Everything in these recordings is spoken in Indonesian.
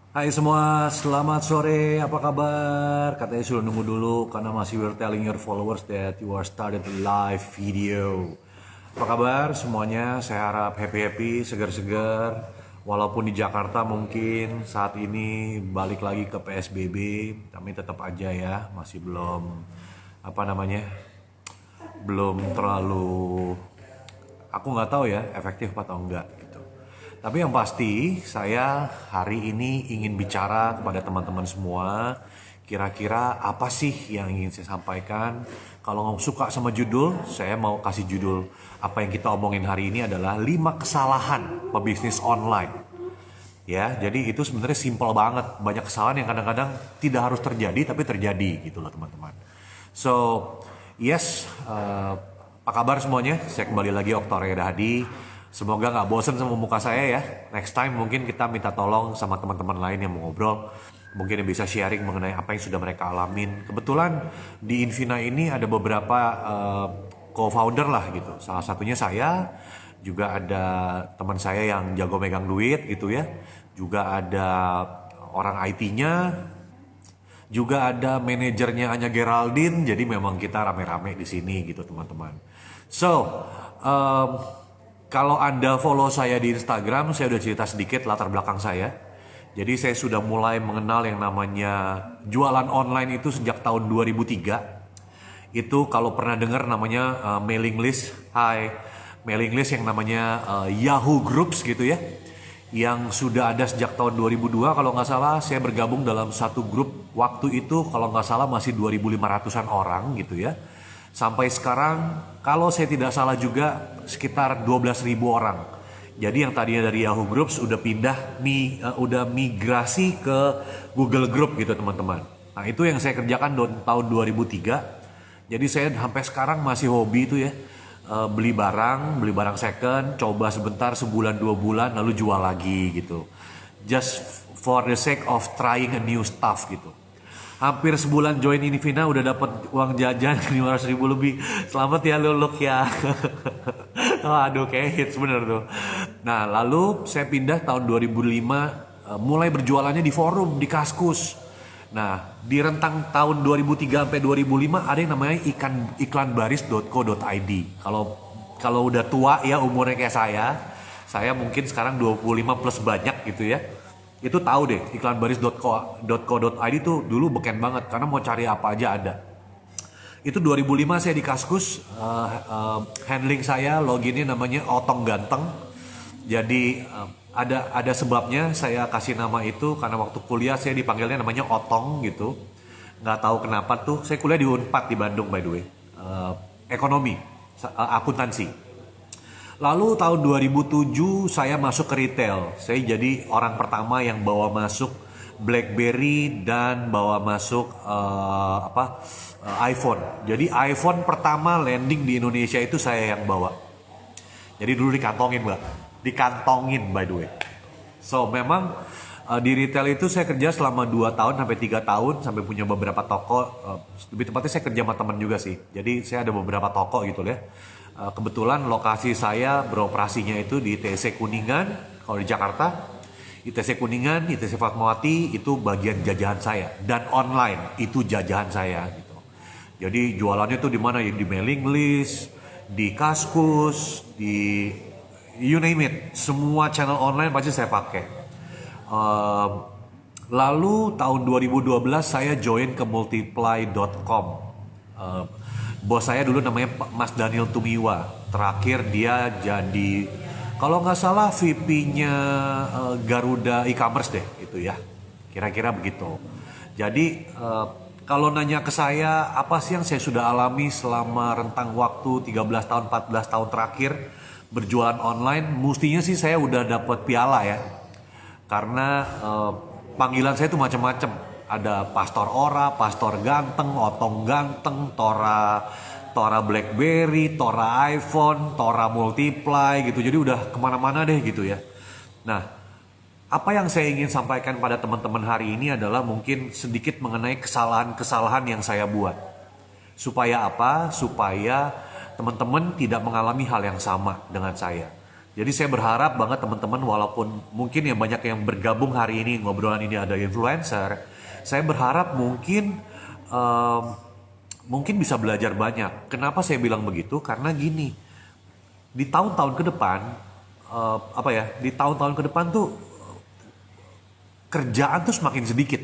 Hai semua, selamat sore. Apa kabar? Katanya sudah nunggu dulu karena masih we're telling your followers that you are started the live video. Apa kabar semuanya? Saya harap happy-happy, segar-segar. Walaupun di Jakarta mungkin saat ini balik lagi ke PSBB, tapi tetap aja ya masih belum apa namanya, belum terlalu, aku nggak tahu ya efektif atau enggak gitu. Tapi yang pasti saya hari ini ingin bicara kepada teman-teman semua. Kira-kira apa sih yang ingin saya sampaikan? Kalau suka sama judul, saya mau kasih judul apa yang kita omongin hari ini adalah 5 kesalahan pebisnis online. Ya, jadi itu sebenarnya simpel banget. Banyak kesalahan yang kadang-kadang tidak harus terjadi tapi terjadi gitu loh teman-teman. So, yes, apa kabar semuanya? Saya kembali lagi Oktor Reda Hadi. Semoga nggak bosen sama muka saya ya. Next time mungkin kita minta tolong sama teman-teman lain yang mau ngobrol. Mungkin yang bisa sharing mengenai apa yang sudah mereka alamin. Kebetulan di Invina ini ada beberapa co-founder lah gitu. Salah satunya saya, juga ada teman saya yang jago megang duit gitu ya. Juga ada orang IT-nya, juga ada manajernya Anya Geraldine. Jadi memang kita rame-rame di sini gitu teman-teman. So, um, kalau Anda follow saya di Instagram, saya udah cerita sedikit latar belakang saya. Jadi saya sudah mulai mengenal yang namanya jualan online itu sejak tahun 2003. Itu kalau pernah dengar namanya mailing list, mailing list yang namanya Yahoo Groups gitu ya. Yang sudah ada sejak tahun 2002 kalau nggak salah, saya bergabung dalam satu grup waktu itu kalau nggak salah masih 2.500-an orang gitu ya. Sampai sekarang kalau saya tidak salah juga sekitar 12.000 orang. Jadi yang tadinya dari Yahoo Groups udah udah migrasi ke Google Group gitu teman-teman. Nah itu yang saya kerjakan tahun 2003. Jadi saya sampai sekarang masih hobi itu ya. Beli barang second, coba sebentar sebulan 2 bulan lalu jual lagi gitu. Just for the sake of trying a new stuff gitu. Hampir sebulan join Invina udah dapat uang jajan 500.000 lebih. Selamat ya Luluk ya. Aduh kayak hits bener tuh. Nah lalu saya pindah tahun 2005, mulai berjualannya di forum, di Kaskus. Nah di rentang tahun 2003 sampai 2005 ada yang namanya iklanbaris.co.id. Kalau udah tua ya umurnya kayak saya mungkin sekarang 25 plus banyak gitu ya. Itu tahu deh iklanbaris.co.id tuh dulu beken banget karena mau cari apa aja ada. Itu 2005 saya di Kaskus, handling saya loginnya namanya Otong Ganteng. Jadi ada sebabnya saya kasih nama itu karena waktu kuliah saya dipanggilnya namanya Otong gitu. Nggak tahu kenapa tuh. Saya kuliah di Unpad di Bandung by the way, ekonomi, akuntansi. Lalu tahun 2007 saya masuk ke retail. Saya jadi orang pertama yang bawa masuk BlackBerry dan bawa masuk iPhone. Jadi iPhone pertama landing di Indonesia itu saya yang bawa. Jadi dulu dikantongin by the way. So memang di retail itu saya kerja selama 2 tahun sampai 3 tahun sampai punya beberapa toko. Lebih tepatnya saya kerja sama teman juga sih. Jadi saya ada beberapa toko gitu ya. Kebetulan lokasi saya beroperasinya itu di ITC Kuningan, kalau di Jakarta. ITC Kuningan, ITC Fatmawati itu bagian jajahan saya. Dan online itu jajahan saya gitu. Jadi jualannya tuh di mana ya? Di mailing list, di Kaskus, di you name it. Semua channel online pasti saya pakai. Lalu tahun 2012 saya join ke multiply.com. Bos saya dulu namanya Mas Daniel Tumiwa. Terakhir dia jadi kalau nggak salah VP-nya Garuda e-commerce deh itu ya. Kira-kira begitu. Jadi kalau nanya ke saya apa sih yang saya sudah alami selama rentang waktu 13 tahun 14 tahun terakhir berjualan online, mestinya sih saya udah dapat piala ya. Karena panggilan saya itu macam-macam. Ada Pastor Ora, Pastor Ganteng, Otong Ganteng, Tora BlackBerry, Tora iPhone, Tora Multiply gitu. Jadi udah kemana-mana deh gitu ya. Nah, apa yang saya ingin sampaikan pada teman-teman hari ini adalah mungkin sedikit mengenai kesalahan-kesalahan yang saya buat. Supaya apa? Supaya teman-teman tidak mengalami hal yang sama dengan saya. Jadi saya berharap banget teman-teman, walaupun mungkin yang banyak yang bergabung hari ini ngobrolan ini ada influencer, saya berharap em, mungkin bisa belajar banyak. Kenapa saya bilang begitu? Karena gini, di tahun-tahun ke depan, di tahun-tahun ke depan tuh kerjaan tuh semakin sedikit.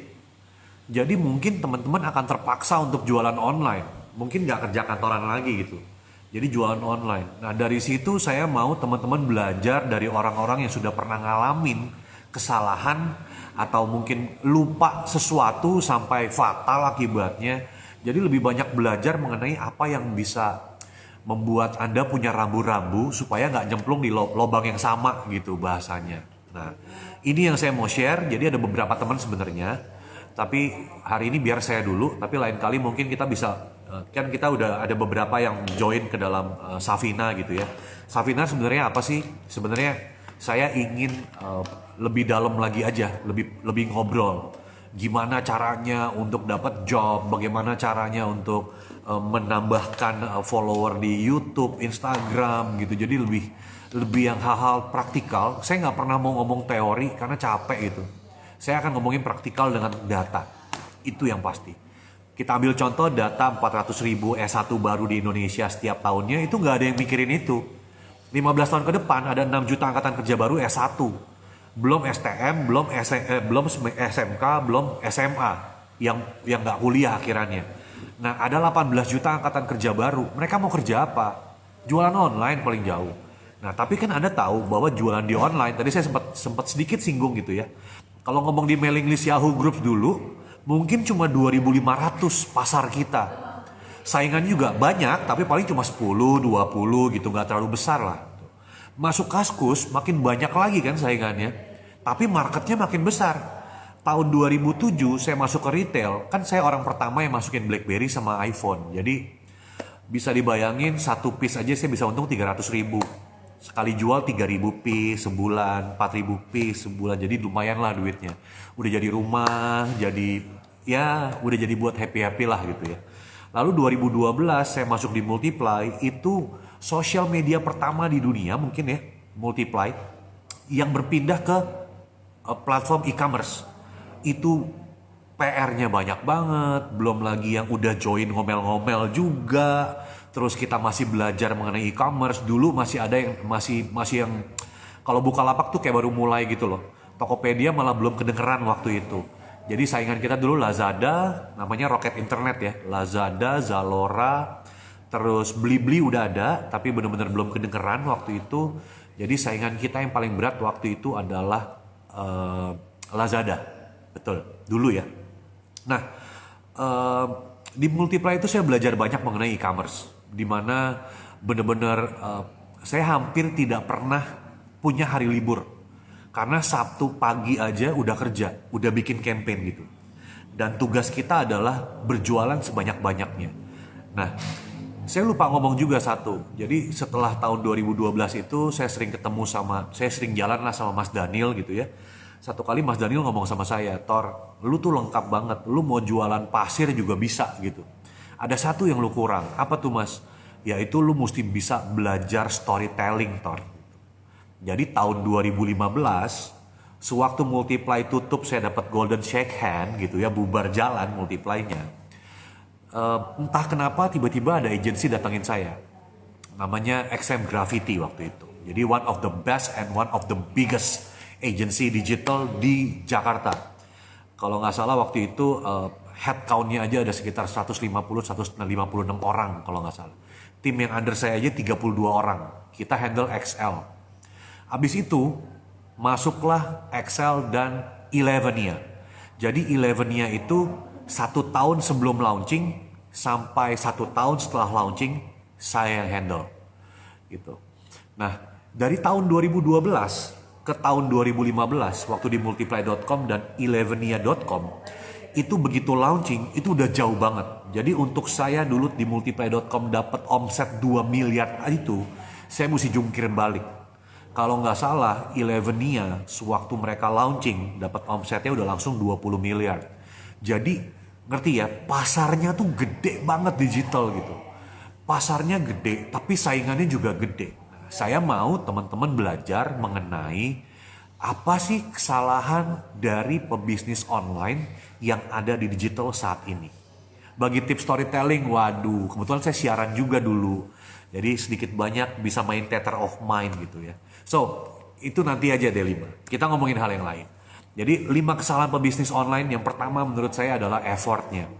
Jadi mungkin teman-teman akan terpaksa untuk jualan online. Mungkin nggak kerja kantoran lagi gitu. Jadi jualan online. Nah dari situ saya mau teman-teman belajar dari orang-orang yang sudah pernah ngalamin kesalahan atau mungkin lupa sesuatu sampai fatal akibatnya. Jadi lebih banyak belajar mengenai apa yang bisa membuat Anda punya rambu-rambu supaya nggak nyemplung di lubang yang sama gitu bahasanya. Nah ini yang saya mau share. Jadi ada beberapa teman sebenarnya. Tapi hari ini biar saya dulu. Tapi lain kali mungkin kita bisa, kan kita udah ada beberapa yang join ke dalam Safina gitu ya. Safina sebenarnya apa sih? Sebenarnya saya ingin lebih dalam lagi aja, lebih ngobrol. Gimana caranya untuk dapat job, bagaimana caranya untuk menambahkan follower di YouTube, Instagram gitu. Jadi lebih yang hal-hal praktikal. Saya nggak pernah mau ngomong teori karena capek gitu. Saya akan ngomongin praktikal dengan data. Itu yang pasti. Kita ambil contoh data 400.000 S1 baru di Indonesia setiap tahunnya, itu nggak ada yang mikirin itu. 15 tahun ke depan ada 6 juta angkatan kerja baru S1. Belum STM, belum SMK, belum SMA yang nggak kuliah akhirannya. Nah, ada 18 juta angkatan kerja baru. Mereka mau kerja apa? Jualan online paling jauh. Nah, tapi kan Anda tahu bahwa jualan di online, tadi saya sempat sedikit singgung gitu ya. Kalau ngomong di mailing list Yahoo Groups dulu, mungkin cuma 2.500 pasar kita. Saingannya juga banyak, tapi paling cuma 10, 20 gitu, nggak terlalu besar lah. Masuk Kaskus, makin banyak lagi kan saingannya. Tapi marketnya makin besar. Tahun 2007 saya masuk ke retail, kan saya orang pertama yang masukin BlackBerry sama iPhone. Jadi bisa dibayangin satu piece aja saya bisa untung 300.000. Sekali jual 3.000 piece sebulan, 4.000 piece sebulan, jadi lumayan lah duitnya. Udah jadi rumah, udah jadi buat happy-happy lah gitu ya. Lalu 2012 saya masuk di Multiply, itu sosial media pertama di dunia mungkin ya, Multiply, yang berpindah ke platform e-commerce. Itu PR-nya banyak banget, belum lagi yang udah join ngomel-ngomel juga. Terus kita masih belajar mengenai e-commerce. Dulu masih ada yang masih yang kalau Bukalapak tuh kayak baru mulai gitu loh. Tokopedia malah belum kedengeran waktu itu. Jadi saingan kita dulu Lazada, namanya Rocket Internet ya. Lazada, Zalora, terus Blibli udah ada, tapi benar-benar belum kedengeran waktu itu. Jadi saingan kita yang paling berat waktu itu adalah Lazada. Betul, dulu ya. Nah, di Multiply itu saya belajar banyak mengenai e-commerce, di mana benar-benar saya hampir tidak pernah punya hari libur, karena Sabtu pagi aja udah kerja, udah bikin campaign gitu. Dan tugas kita adalah berjualan sebanyak-banyaknya. Nah, saya lupa ngomong juga satu. Jadi setelah tahun 2012 itu saya sering jalan lah sama Mas Daniel gitu ya. Satu kali Mas Daniel ngomong sama saya, Tor, lu tuh lengkap banget, lu mau jualan pasir juga bisa gitu. Ada satu yang lu kurang, apa tuh Mas? Yaitu lu mesti bisa belajar storytelling, Tor. Jadi tahun 2015, sewaktu Multiply tutup saya dapat golden shake hand gitu ya, bubar jalan Multiply-nya. Entah kenapa tiba-tiba ada agensi datangin saya. Namanya XM Graffiti waktu itu. Jadi one of the best and one of the biggest agency digital di Jakarta. Kalau nggak salah waktu itu head count-nya aja ada sekitar 150-156 orang kalau nggak salah. Tim yang under saya aja 32 orang. Kita handle XL. Abis itu masuklah XL dan Elevenia. Jadi Elevenia itu 1 tahun sebelum launching sampai 1 tahun setelah launching saya yang handle. Gitu. Nah dari tahun 2012 ke tahun 2015 waktu di multiply.com dan elevenia.com itu begitu launching itu udah jauh banget. Jadi untuk saya dulu di multiply.com dapat omset 2 miliar itu saya mesti jungkirin balik. Kalau nggak salah Elevenia sewaktu mereka launching dapat omsetnya udah langsung 20 miliar. Jadi ngerti ya, pasarnya tuh gede banget digital gitu. Pasarnya gede tapi saingannya juga gede. saya mau teman-teman belajar mengenai apa sih kesalahan dari pebisnis online yang ada di digital saat ini. Bagi tips storytelling, waduh, kebetulan saya siaran juga dulu. Jadi sedikit banyak bisa main theater of mind gitu ya. So, itu nanti aja deh 5. Kita ngomongin hal yang lain. Jadi 5 kesalahan pebisnis online yang pertama menurut saya adalah effortnya.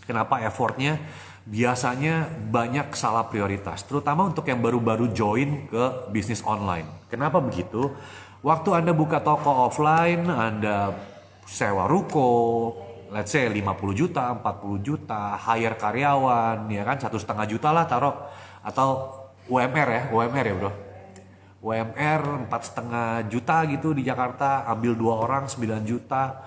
Kenapa effortnya? Biasanya banyak salah prioritas, terutama untuk yang baru-baru join ke bisnis online. Kenapa begitu? Waktu Anda buka toko offline, Anda sewa ruko, let's say 50 juta, 40 juta, hire karyawan, ya kan 1,5 juta lah taruh, atau UMR ya bro. UMR 4,5 juta gitu di Jakarta, ambil 2 orang 9 juta.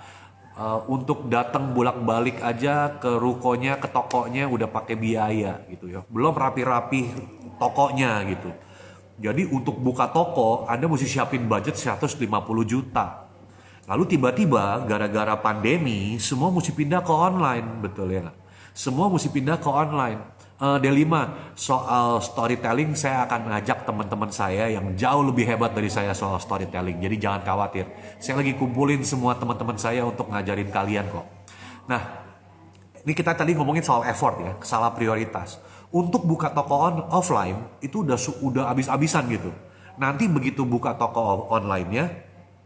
Untuk datang bolak-balik aja ke rukonya, ke tokonya udah pakai biaya gitu ya. Belum rapi-rapi tokonya gitu. Jadi untuk buka toko, Anda mesti siapin budget 150 juta. Lalu tiba-tiba gara-gara pandemi, semua mesti pindah ke online, betul ya nggak? Semua mesti pindah ke online. D5, soal storytelling saya akan ngajak teman-teman saya yang jauh lebih hebat dari saya soal storytelling. Jadi jangan khawatir. Saya lagi kumpulin semua teman-teman saya untuk ngajarin kalian kok. Nah, ini kita tadi ngomongin soal effort ya, salah prioritas. Untuk buka toko offline itu udah habis-habisan gitu. Nanti begitu buka toko online-nya,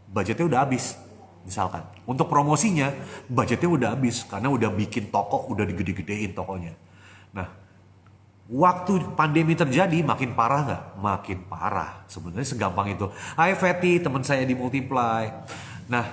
budgetnya udah habis. Misalkan, untuk promosinya budgetnya udah habis karena udah bikin toko, udah digede-gedein tokonya. Nah, waktu pandemi terjadi makin parah nggak? Makin parah. Sebenarnya segampang itu. Hai Fatty, teman saya di Multiply. Nah,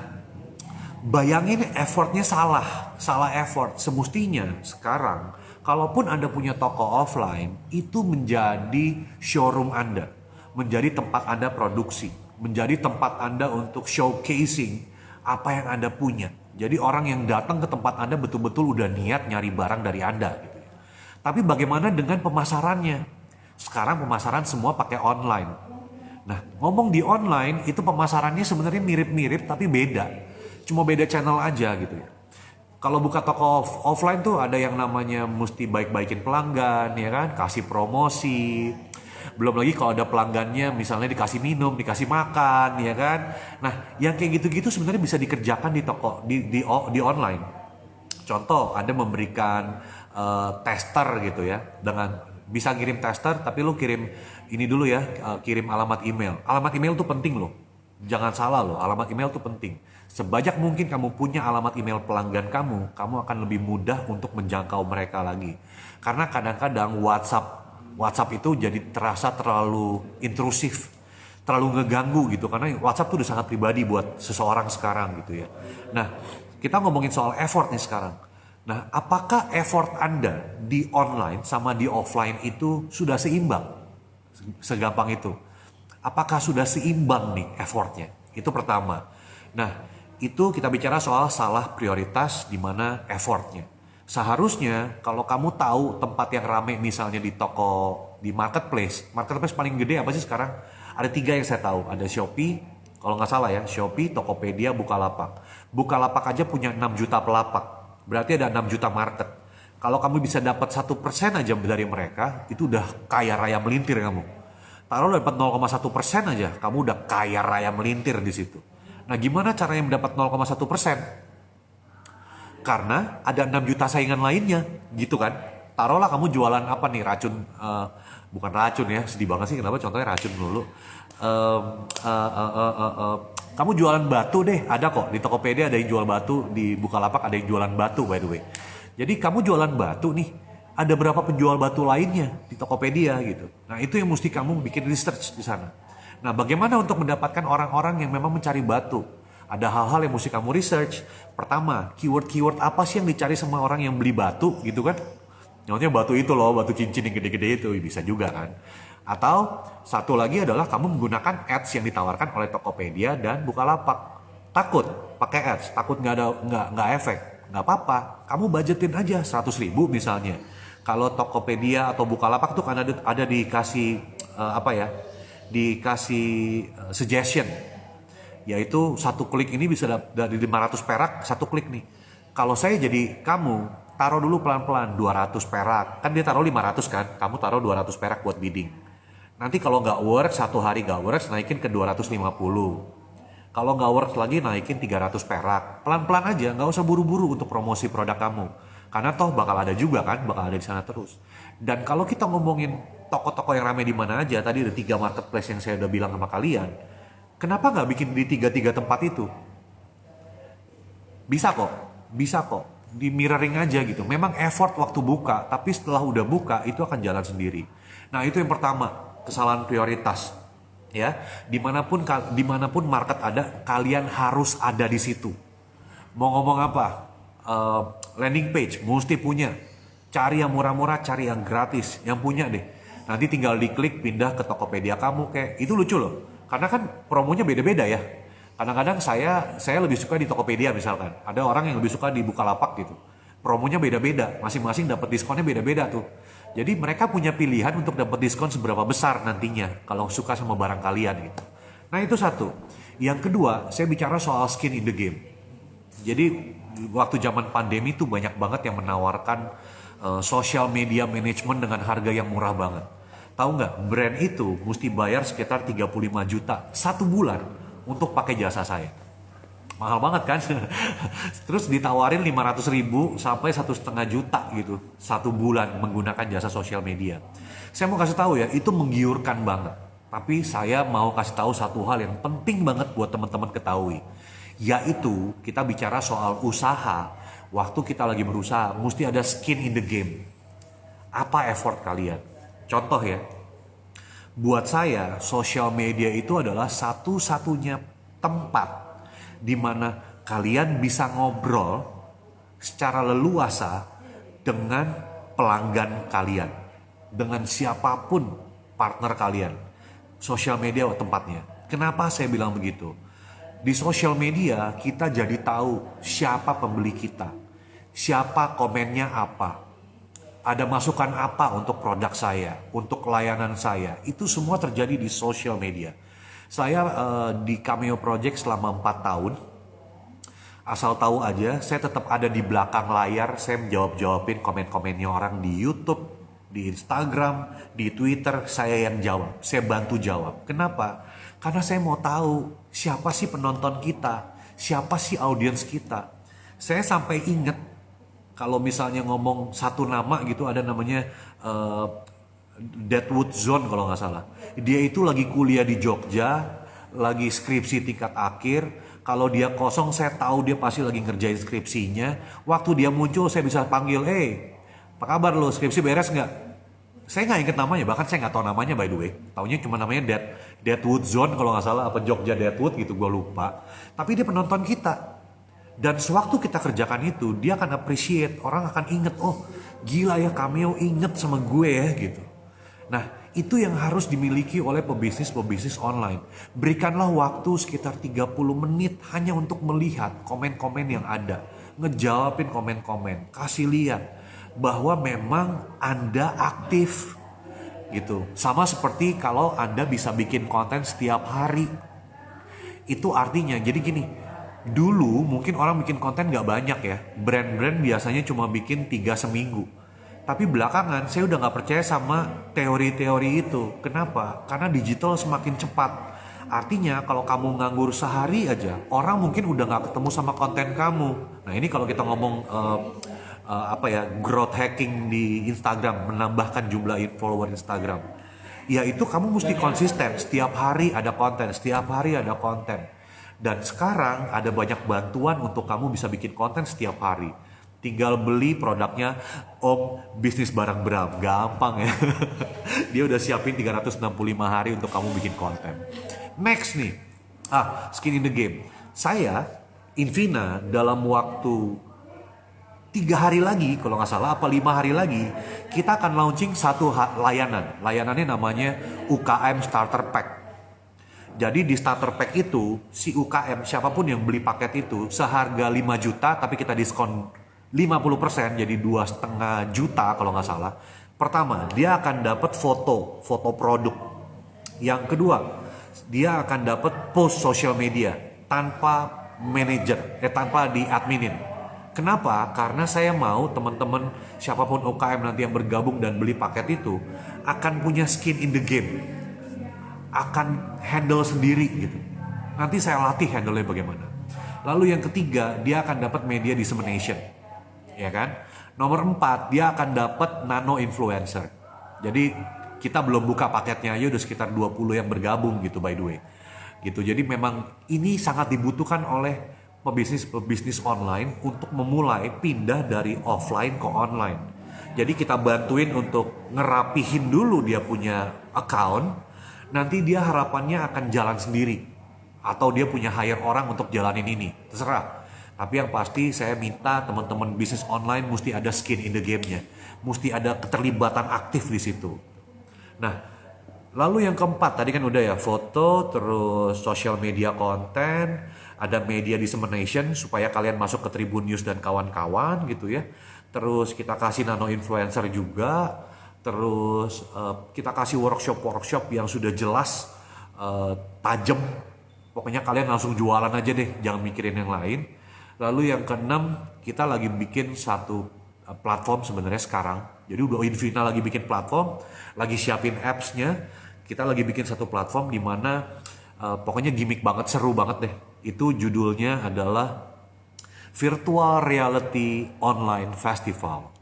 bayangin effortnya salah effort. Semestinya sekarang, kalaupun Anda punya toko offline, itu menjadi showroom Anda, menjadi tempat Anda produksi, menjadi tempat Anda untuk showcasing apa yang Anda punya. Jadi orang yang datang ke tempat Anda betul-betul udah niat nyari barang dari Anda. Gitu. Tapi bagaimana dengan pemasarannya? Sekarang pemasaran semua pakai online. Nah, ngomong di online itu pemasarannya sebenarnya mirip-mirip tapi beda. Cuma beda channel aja gitu ya. Kalau buka toko offline tuh ada yang namanya mesti baik-baikin pelanggan, ya kan? Kasih promosi. Belum lagi kalau ada pelanggannya misalnya dikasih minum, dikasih makan, ya kan? Nah, yang kayak gitu-gitu sebenarnya bisa dikerjakan di toko, di online. Contoh, Anda memberikan tester gitu ya, dengan bisa ngirim tester tapi lu kirim ini dulu ya, kirim alamat email. Alamat email tuh penting loh, jangan salah loh, alamat email tuh penting. Sebanyak mungkin kamu punya alamat email pelanggan kamu akan lebih mudah untuk menjangkau mereka lagi. Karena kadang-kadang WhatsApp itu jadi terasa terlalu intrusif, terlalu ngeganggu gitu, karena WhatsApp tuh udah sangat pribadi buat seseorang sekarang gitu ya. Nah, kita ngomongin soal effort nih sekarang. Nah, apakah effort Anda di online sama di offline itu sudah seimbang? Segampang itu. Apakah sudah seimbang nih effortnya? Itu pertama. Nah, itu kita bicara soal salah prioritas di mana effortnya. Seharusnya kalau kamu tahu tempat yang rame misalnya di toko, di marketplace paling gede apa sih sekarang? Ada 3 yang saya tahu. Ada Shopee, kalau nggak salah ya, Shopee, Tokopedia, Bukalapak. Bukalapak aja punya 6 juta pelapak. Berarti ada 6 juta market. Kalau kamu bisa dapat 1% aja dari mereka, itu udah kaya raya melintir kamu. Taruh dapat 0,1% aja, kamu udah kaya raya melintir di situ. Nah, gimana caranya mendapat 0,1%? Karena ada 6 juta saingan lainnya, gitu kan? Taruhlah kamu jualan apa nih, racun, bukan racun ya, sedih banget sih kenapa contohnya racun dulu. Kamu jualan batu deh, ada kok di Tokopedia ada yang jual batu, di Bukalapak ada yang jualan batu by the way. Jadi kamu jualan batu nih, ada berapa penjual batu lainnya di Tokopedia gitu. Nah, itu yang mesti kamu bikin research di sana. Nah, bagaimana untuk mendapatkan orang-orang yang memang mencari batu? Ada hal-hal yang mesti kamu research. Pertama, keyword apa sih yang dicari sama orang yang beli batu gitu kan? Contohnya batu itu loh, batu cincin yang gede-gede itu, bisa juga kan. Atau satu lagi adalah kamu menggunakan ads yang ditawarkan oleh Tokopedia dan Bukalapak. Takut pakai ads, takut nggak efek, nggak apa-apa. Kamu budgetin aja 100.000 misalnya. Kalau Tokopedia atau Bukalapak tuh kan ada dikasih dikasih suggestion, yaitu satu klik ini bisa dari 500 perak satu klik nih. Kalau saya jadi kamu, taruh dulu pelan-pelan 200 perak. Kan dia taruh 500 kan, kamu taruh 200 perak buat bidding. Nanti kalau nggak works, satu hari nggak works, naikin ke 250. Kalau nggak works lagi, naikin 300 perak. Pelan-pelan aja, nggak usah buru-buru untuk promosi produk kamu. Karena toh bakal ada juga kan, bakal ada di sana terus. Dan kalau kita ngomongin toko-toko yang ramai di mana aja, tadi ada 3 marketplace yang saya udah bilang sama kalian. Kenapa nggak bikin di tiga tempat itu? Bisa kok. Di mirroring aja gitu. Memang effort waktu buka, tapi setelah udah buka itu akan jalan sendiri. Nah itu yang pertama, kesalahan prioritas. Ya, dimanapun market ada, kalian harus ada di situ. Mau ngomong apa? Landing page mesti punya. Cari yang murah-murah, cari yang gratis, yang punya deh. Nanti tinggal diklik pindah ke Tokopedia kamu kayak itu lucu loh. Karena kan promonya beda-beda ya. Kadang-kadang saya lebih suka di Tokopedia misalkan. Ada orang yang lebih suka di Bukalapak gitu. Promonya beda-beda, masing-masing dapat diskonnya beda-beda tuh. Jadi mereka punya pilihan untuk dapat diskon seberapa besar nantinya kalau suka sama barang kalian gitu. Nah itu satu. Yang kedua, saya bicara soal skin in the game. Jadi waktu zaman pandemi tuh banyak banget yang menawarkan social media management dengan harga yang murah banget. Tahu nggak, brand itu mesti bayar sekitar 35 juta satu bulan untuk pakai jasa saya. Mahal banget kan? Terus ditawarin 500 ribu sampai 1,5 juta gitu satu bulan menggunakan jasa sosial media. Saya mau kasih tahu ya, itu menggiurkan banget. Tapi saya mau kasih tahu satu hal yang penting banget buat teman-teman ketahui. Yaitu kita bicara soal usaha. Waktu kita lagi berusaha, mesti ada skin in the game. Apa effort kalian? Contoh ya, buat saya social media itu adalah satu-satunya tempat di mana kalian bisa ngobrol secara leluasa dengan pelanggan kalian, dengan siapapun partner kalian. Social media tempatnya. Kenapa saya bilang begitu? Di social media kita jadi tahu siapa pembeli kita, siapa komennya apa, ada masukan apa untuk produk saya, untuk layanan saya. Itu semua terjadi di social media. Saya di Cameo Project selama 4 tahun. Asal tahu aja, saya tetap ada di belakang layar. Saya menjawab-jawabin komen-komennya orang di YouTube, di Instagram, di Twitter. Saya yang jawab, saya bantu jawab. Kenapa? Karena saya mau tahu siapa sih penonton kita, siapa sih audiens kita. Saya sampai inget kalau misalnya ngomong satu nama gitu, ada namanya Deadwood Zone kalau nggak salah. Dia itu lagi kuliah di Jogja, lagi skripsi tingkat akhir. Kalau dia kosong, saya tahu dia pasti lagi ngerjain skripsinya. Waktu dia muncul, saya bisa panggil, apa kabar lo, skripsi beres nggak? Saya nggak inget namanya, bahkan saya nggak tahu namanya by the way. Taunya cuma namanya Deadwood Zone kalau nggak salah, apa Jogja Deadwood gitu, gue lupa. Tapi dia penonton kita. Dan sewaktu kita kerjakan itu, dia akan appreciate, orang akan inget, oh gila ya Cameo inget sama gue ya gitu. Nah itu yang harus dimiliki oleh pebisnis online. Berikanlah waktu sekitar 30 menit hanya untuk melihat komen-komen yang ada. Ngejawabin komen-komen, kasih lihat bahwa memang Anda aktif gitu. Sama seperti kalau Anda bisa bikin konten setiap hari. Itu artinya, jadi gini, dulu mungkin orang bikin konten gak banyak ya. Brand-brand biasanya cuma bikin 3 seminggu. Tapi belakangan saya udah gak percaya sama teori-teori itu. Kenapa? Karena digital semakin cepat. Artinya kalau kamu nganggur sehari aja, orang mungkin udah gak ketemu sama konten kamu. Nah ini kalau kita ngomong growth hacking di Instagram, menambahkan jumlah follower Instagram. Ya itu kamu mesti konsisten, setiap hari ada konten, setiap hari ada konten. Dan sekarang ada banyak bantuan untuk kamu bisa bikin konten setiap hari. Tinggal beli produknya Om Bisnis Barang Bram, gampang ya. Dia udah siapin 365 hari untuk kamu bikin konten. Next nih, skin in the game. Saya, Invina, dalam waktu 3 hari lagi, kalau nggak salah, 5 hari lagi, kita akan launching satu layanan. Layanannya namanya UKM Starter Pack. Jadi di starter pack itu, si UKM, siapapun yang beli paket itu, seharga 5 juta, tapi kita diskon 50%, jadi 2,5 juta kalau nggak salah. Pertama, dia akan dapat foto produk. Yang kedua, dia akan dapat post social media tanpa manajer, tanpa diadminin. Kenapa? Karena saya mau teman-teman siapapun UKM nanti yang bergabung dan beli paket itu akan punya skin in the game. akan handle sendiri gitu. Nanti saya latih handle-nya bagaimana. Lalu yang ketiga, dia akan dapat media dissemination, ya kan? Nomor 4, dia akan dapat nano influencer. Jadi kita belum buka paketnya aja udah sekitar 20 yang bergabung gitu by the way. Gitu. Jadi memang ini sangat dibutuhkan oleh pebisnis online untuk memulai pindah dari offline ke online. Jadi kita bantuin untuk ngerapihin dulu dia punya account, nanti dia harapannya akan jalan sendiri. Atau dia punya hire orang untuk jalanin ini, terserah. Tapi yang pasti saya minta teman-teman bisnis online mesti ada skin in the game-nya. Mesti ada keterlibatan aktif di situ. Nah, lalu yang keempat, tadi kan udah ya, foto, terus social media content, ada media dissemination supaya kalian masuk ke Tribun News dan kawan-kawan gitu ya. Terus kita kasih nano influencer juga, terus kita kasih workshop yang sudah jelas, tajam. Pokoknya kalian langsung jualan aja deh, jangan mikirin yang lain. Lalu yang keenam, kita lagi bikin satu platform sebenarnya sekarang. Jadi udah Invina lagi bikin platform, lagi siapin apps-nya. Kita lagi bikin satu platform di mana pokoknya gimmick banget, seru banget deh. Itu judulnya adalah Virtual Reality Online Festival.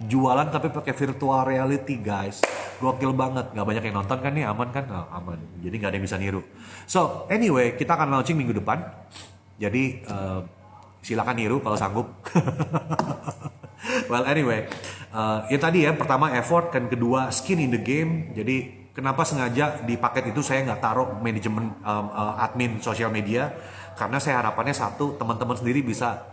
Jualan tapi pakai virtual reality guys, gokil banget. Gak banyak yang nonton kan nih, aman kan? Oh, aman, jadi gak ada yang bisa niru. So anyway, kita akan launching minggu depan. Jadi silakan niru kalau sanggup. Well anyway, ya tadi ya, pertama effort, dan kedua skin in the game. Jadi kenapa sengaja di paket itu saya nggak taruh manajemen admin sosial media, karena saya harapannya satu, teman-teman sendiri bisa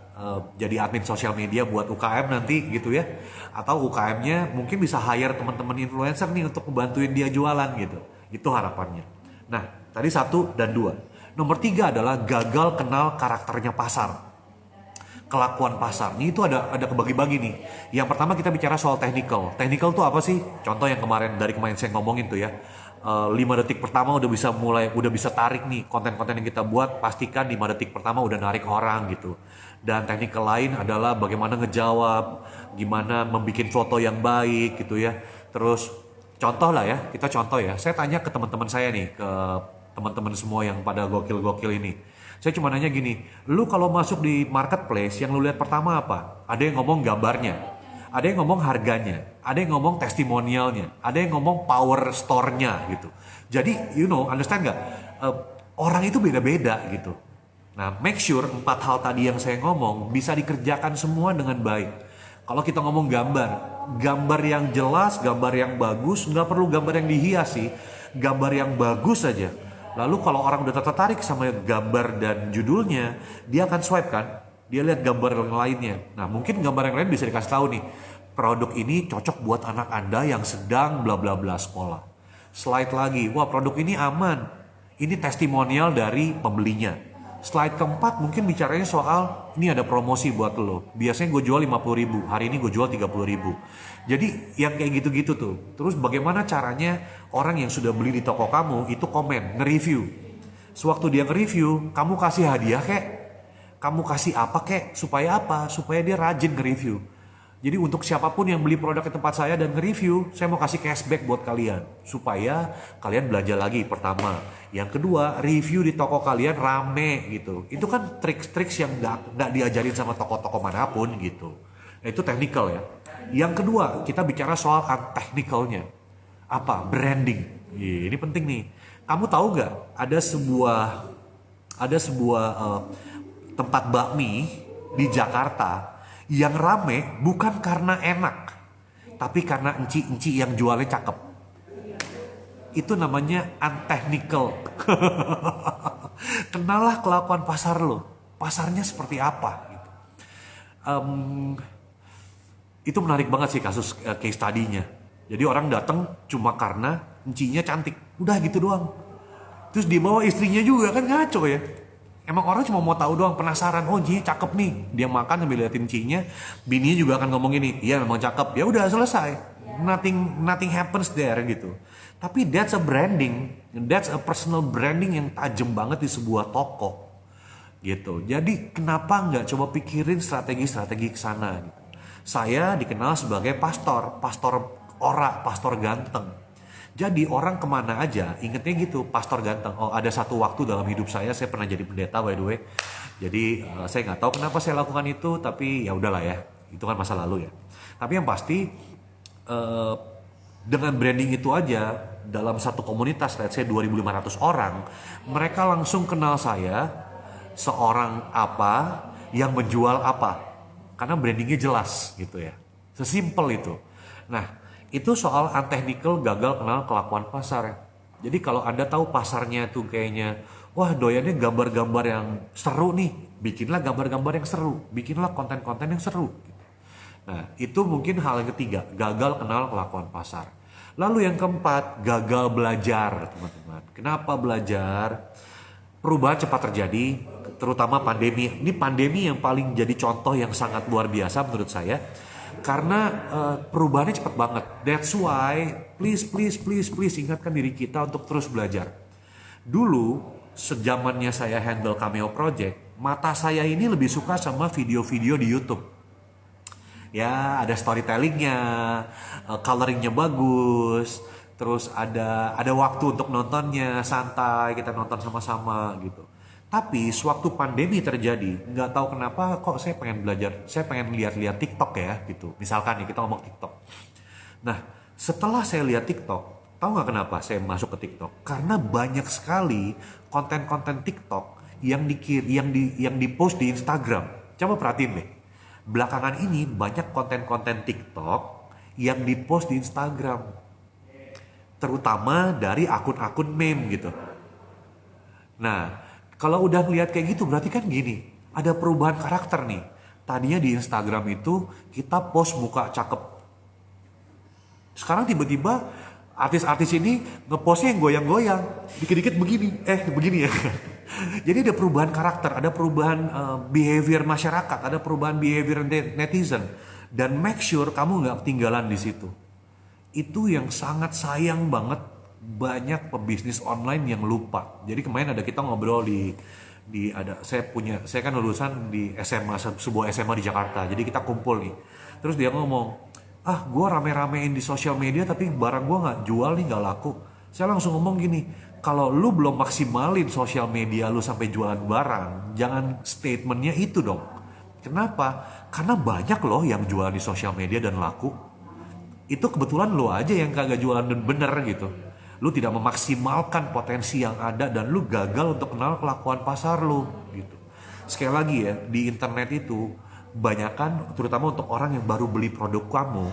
jadi admin sosial media buat UKM nanti gitu ya, atau UKM-nya mungkin bisa hire teman-teman influencer nih untuk membantuin dia jualan gitu. Itu harapannya. Nah, tadi 1 dan 2. Nomor 3 adalah gagal kenal karakternya pasar, kelakuan pasar. Ini itu ada kebagi-bagi nih. Yang pertama kita bicara soal technical. Technical tuh apa sih? Contoh yang kemarin saya ngomongin tuh ya. 5 detik pertama udah bisa tarik nih konten-konten yang kita buat, pastikan 5 detik pertama udah narik orang gitu. Dan technical lain adalah bagaimana ngejawab, gimana membuat foto yang baik gitu ya. Terus contoh lah ya, kita contoh ya. Saya tanya ke teman-teman saya nih, ke teman-teman semua yang pada gokil-gokil ini. Saya cuma nanya gini, lu kalau masuk di marketplace yang lu lihat pertama apa? Ada yang ngomong gambarnya, ada yang ngomong harganya, ada yang ngomong testimonialnya, ada yang ngomong power store-nya gitu. Jadi understand nggak? Orang itu beda-beda gitu. Nah, make sure 4 hal tadi yang saya ngomong bisa dikerjakan semua dengan baik. Kalau kita ngomong gambar yang jelas, gambar yang bagus, nggak perlu gambar yang dihiasi, gambar yang bagus saja. Lalu kalau orang udah tertarik sama gambar dan judulnya, dia akan swipe kan, dia lihat gambar yang lainnya. Nah, mungkin gambar yang lain bisa dikasih tahu nih, produk ini cocok buat anak Anda yang sedang bla bla bla sekolah. Slide lagi, wah produk ini aman, ini testimonial dari pembelinya. Slide keempat mungkin bicaranya soal ini ada promosi buat lo. Biasanya gue jual 50.000, hari ini gue jual 30.000. Jadi yang kayak gitu-gitu tuh. Terus bagaimana caranya orang yang sudah beli di toko kamu itu komen, nge-review. Sewaktu dia nge-review, kamu kasih hadiah kek, kamu kasih apa kek, supaya apa? Supaya dia rajin nge-review. Jadi untuk siapapun yang beli produk di tempat saya dan nge-review, saya mau kasih cashback buat kalian. Supaya kalian belanja lagi pertama. Yang kedua, review di toko kalian rame gitu. Itu kan trik-trik yang nggak diajarin sama toko-toko manapun gitu. Nah, itu technical ya. Yang kedua, kita bicara soal technicalnya. Apa? Branding. Ini penting nih. Kamu tahu nggak? Ada sebuah tempat bakmi di Jakarta yang rame bukan karena enak, tapi karena enci-enci yang jualnya cakep. Itu namanya untechnical. Kenalah kelakuan pasar lo. Pasarnya seperti apa gitu. Itu menarik banget sih kasus case study-nya. Jadi orang datang cuma karena encinya cantik. Udah gitu doang. Terus dibawa istrinya juga, kan ngaco ya. Emang orang cuma mau tahu doang, penasaran, oh encinya cakep nih. Dia makan sambil liatin encinya, bininya juga akan ngomong gini, iya memang cakep. Ya udah selesai. Nothing happens there gitu. Tapi that's a branding, that's a personal branding yang tajam banget di sebuah toko. Gitu. Jadi kenapa nggak coba pikirin strategi-strategi ke sana gitu. Saya dikenal sebagai pastor ora, pastor ganteng. Jadi orang kemana aja, ingetnya gitu, pastor ganteng. Oh, ada satu waktu dalam hidup saya pernah jadi pendeta by the way. Jadi saya nggak tahu kenapa saya lakukan itu, tapi ya udahlah ya, itu kan masa lalu ya. Tapi yang pasti eh, dengan branding itu aja, dalam satu komunitas, let's say 2.500 orang, mereka langsung kenal saya, seorang apa, yang menjual apa. Karena brandingnya jelas gitu ya. Sesimpel itu. Nah, itu soal untechnical gagal kenal kelakuan pasar ya. Jadi kalau Anda tahu pasarnya tuh kayaknya, wah doyannya gambar-gambar yang seru nih, bikinlah gambar-gambar yang seru, bikinlah konten-konten yang seru. Nah, itu mungkin hal yang ketiga, gagal kenal kelakuan pasar. Lalu yang keempat, gagal belajar, teman-teman. Kenapa belajar? Perubahan cepat terjadi, terutama pandemi. Ini pandemi yang paling jadi contoh yang sangat luar biasa menurut saya. Karena perubahannya cepat banget. That's why, please ingatkan diri kita untuk terus belajar. Dulu, sejamannya saya handle Cameo Project, mata saya ini lebih suka sama video-video di YouTube. Ya, ada storytellingnya, coloringnya bagus, terus ada waktu untuk nontonnya, santai, kita nonton sama-sama gitu. Tapi sewaktu pandemi terjadi, nggak tahu kenapa kok saya pengen belajar, saya pengen lihat-lihat TikTok ya gitu. Misalkan nih kita ngomong TikTok. Nah, setelah saya lihat TikTok, tahu nggak kenapa saya masuk ke TikTok? Karena banyak sekali konten-konten TikTok yang di post di Instagram. Coba perhatiin deh. Belakangan ini banyak konten-konten TikTok yang dipost di Instagram. Terutama dari akun-akun meme gitu. Nah, kalau udah ngeliat kayak gitu berarti kan gini, ada perubahan karakter nih. Tadinya di Instagram itu kita post muka cakep. Sekarang tiba-tiba artis-artis ini ngepostnya yang goyang-goyang, dikit-dikit begini ya. Jadi ada perubahan karakter, ada perubahan behavior masyarakat, ada perubahan behavior netizen. Dan make sure kamu nggak ketinggalan di situ. Itu yang sangat sayang banget, banyak pebisnis online yang lupa. Jadi kemarin ada kita ngobrol saya kan lulusan di SMA, sebuah SMA di Jakarta. Jadi kita kumpul nih. Terus dia ngomong, gue rame-ramein di sosial media tapi barang gue nggak jual nih, nggak laku. Saya langsung ngomong gini, kalau lu belum maksimalin sosial media lu sampai jualan barang, jangan statementnya itu dong. Kenapa? Karena banyak loh yang jualan di sosial media dan laku. Itu kebetulan lu aja yang kagak jualan dan bener gitu. Lu tidak memaksimalkan potensi yang ada dan lu gagal untuk kenal kelakuan pasar lu gitu. Sekali lagi ya, di internet itu banyakan, terutama untuk orang yang baru beli produk kamu,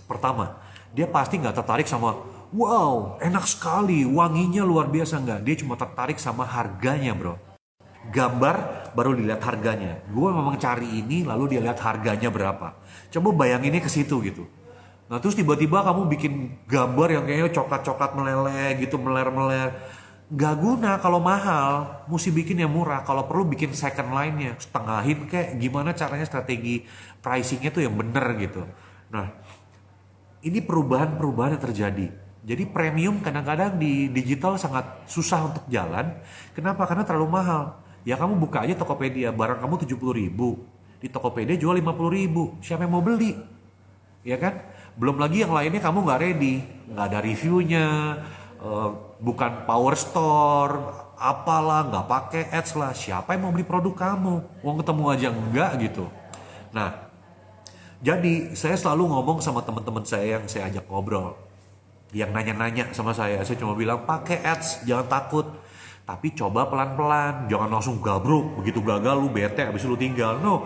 pertama, dia pasti nggak tertarik sama, wow, enak sekali, wanginya luar biasa, nggak. Dia cuma tertarik sama harganya, bro. Gambar, baru dilihat harganya. Gue memang cari ini, lalu dia lihat harganya berapa. Coba bayanginnya ke situ gitu. Nah terus tiba-tiba kamu bikin gambar yang kayaknya coklat-coklat meleleh gitu, meler-meler. Gak guna kalau mahal, mesti bikin yang murah. Kalau perlu bikin second line-nya, setengahin kayak gimana caranya strategi pricing-nya tuh yang bener gitu. Nah, ini perubahan-perubahan yang terjadi. Jadi premium kadang-kadang di digital sangat susah untuk jalan. Kenapa? Karena terlalu mahal. Ya kamu buka aja Tokopedia, barang kamu 70.000. Di Tokopedia jual 50.000. Siapa yang mau beli? Ya kan? Belum lagi yang lainnya kamu nggak ready, nggak ada reviewnya, bukan power store, apalah, nggak pakai ads lah. Siapa yang mau beli produk kamu? Uang ketemu aja enggak gitu. Nah, jadi saya selalu ngomong sama teman-teman saya yang saya ajak ngobrol, yang nanya-nanya sama saya cuma bilang pakai ads, jangan takut. Tapi coba pelan-pelan, jangan langsung gabruk, begitu gagal lu bete, habis lu tinggal. No,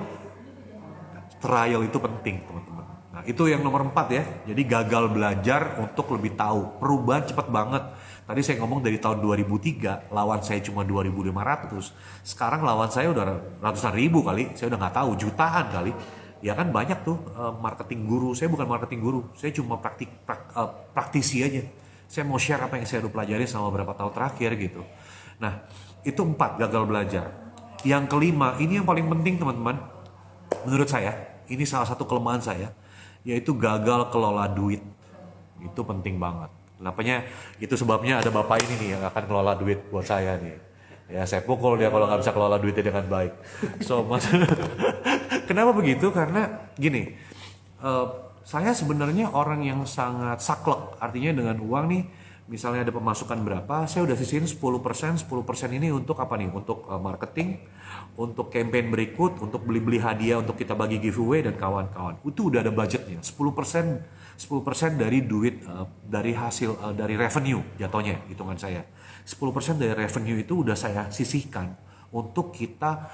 trial itu penting teman-teman. Nah itu yang nomor 4 ya, jadi gagal belajar untuk lebih tahu, perubahan cepat banget. Tadi saya ngomong dari tahun 2003, lawan saya cuma 2.500, sekarang lawan saya udah ratusan ribu kali, saya udah nggak tahu, jutaan kali. Ya kan banyak tuh marketing guru, saya bukan marketing guru, saya cuma praktisi aja. Saya mau share apa yang saya udah pelajari selama beberapa tahun terakhir gitu. Nah itu 4, gagal belajar. Yang kelima, ini yang paling penting teman-teman, menurut saya, ini salah satu kelemahan saya, yaitu gagal kelola duit. Itu penting banget. Kenapanya? Itu sebabnya ada bapak ini nih yang akan kelola duit buat saya nih. Ya saya pukul dia kalau nggak bisa kelola duitnya dengan baik. So kenapa begitu? Karena gini, saya sebenarnya orang yang sangat saklek. Artinya dengan uang nih, Misalnya ada pemasukan berapa, saya udah sisihin 10%, 10% ini untuk apa nih? Untuk marketing, untuk campaign berikut, untuk beli-beli hadiah, untuk kita bagi giveaway dan kawan-kawan. Itu udah ada budgetnya, 10% dari duit, dari hasil, dari revenue jatuhnya, hitungan saya. 10% dari revenue itu udah saya sisihkan untuk kita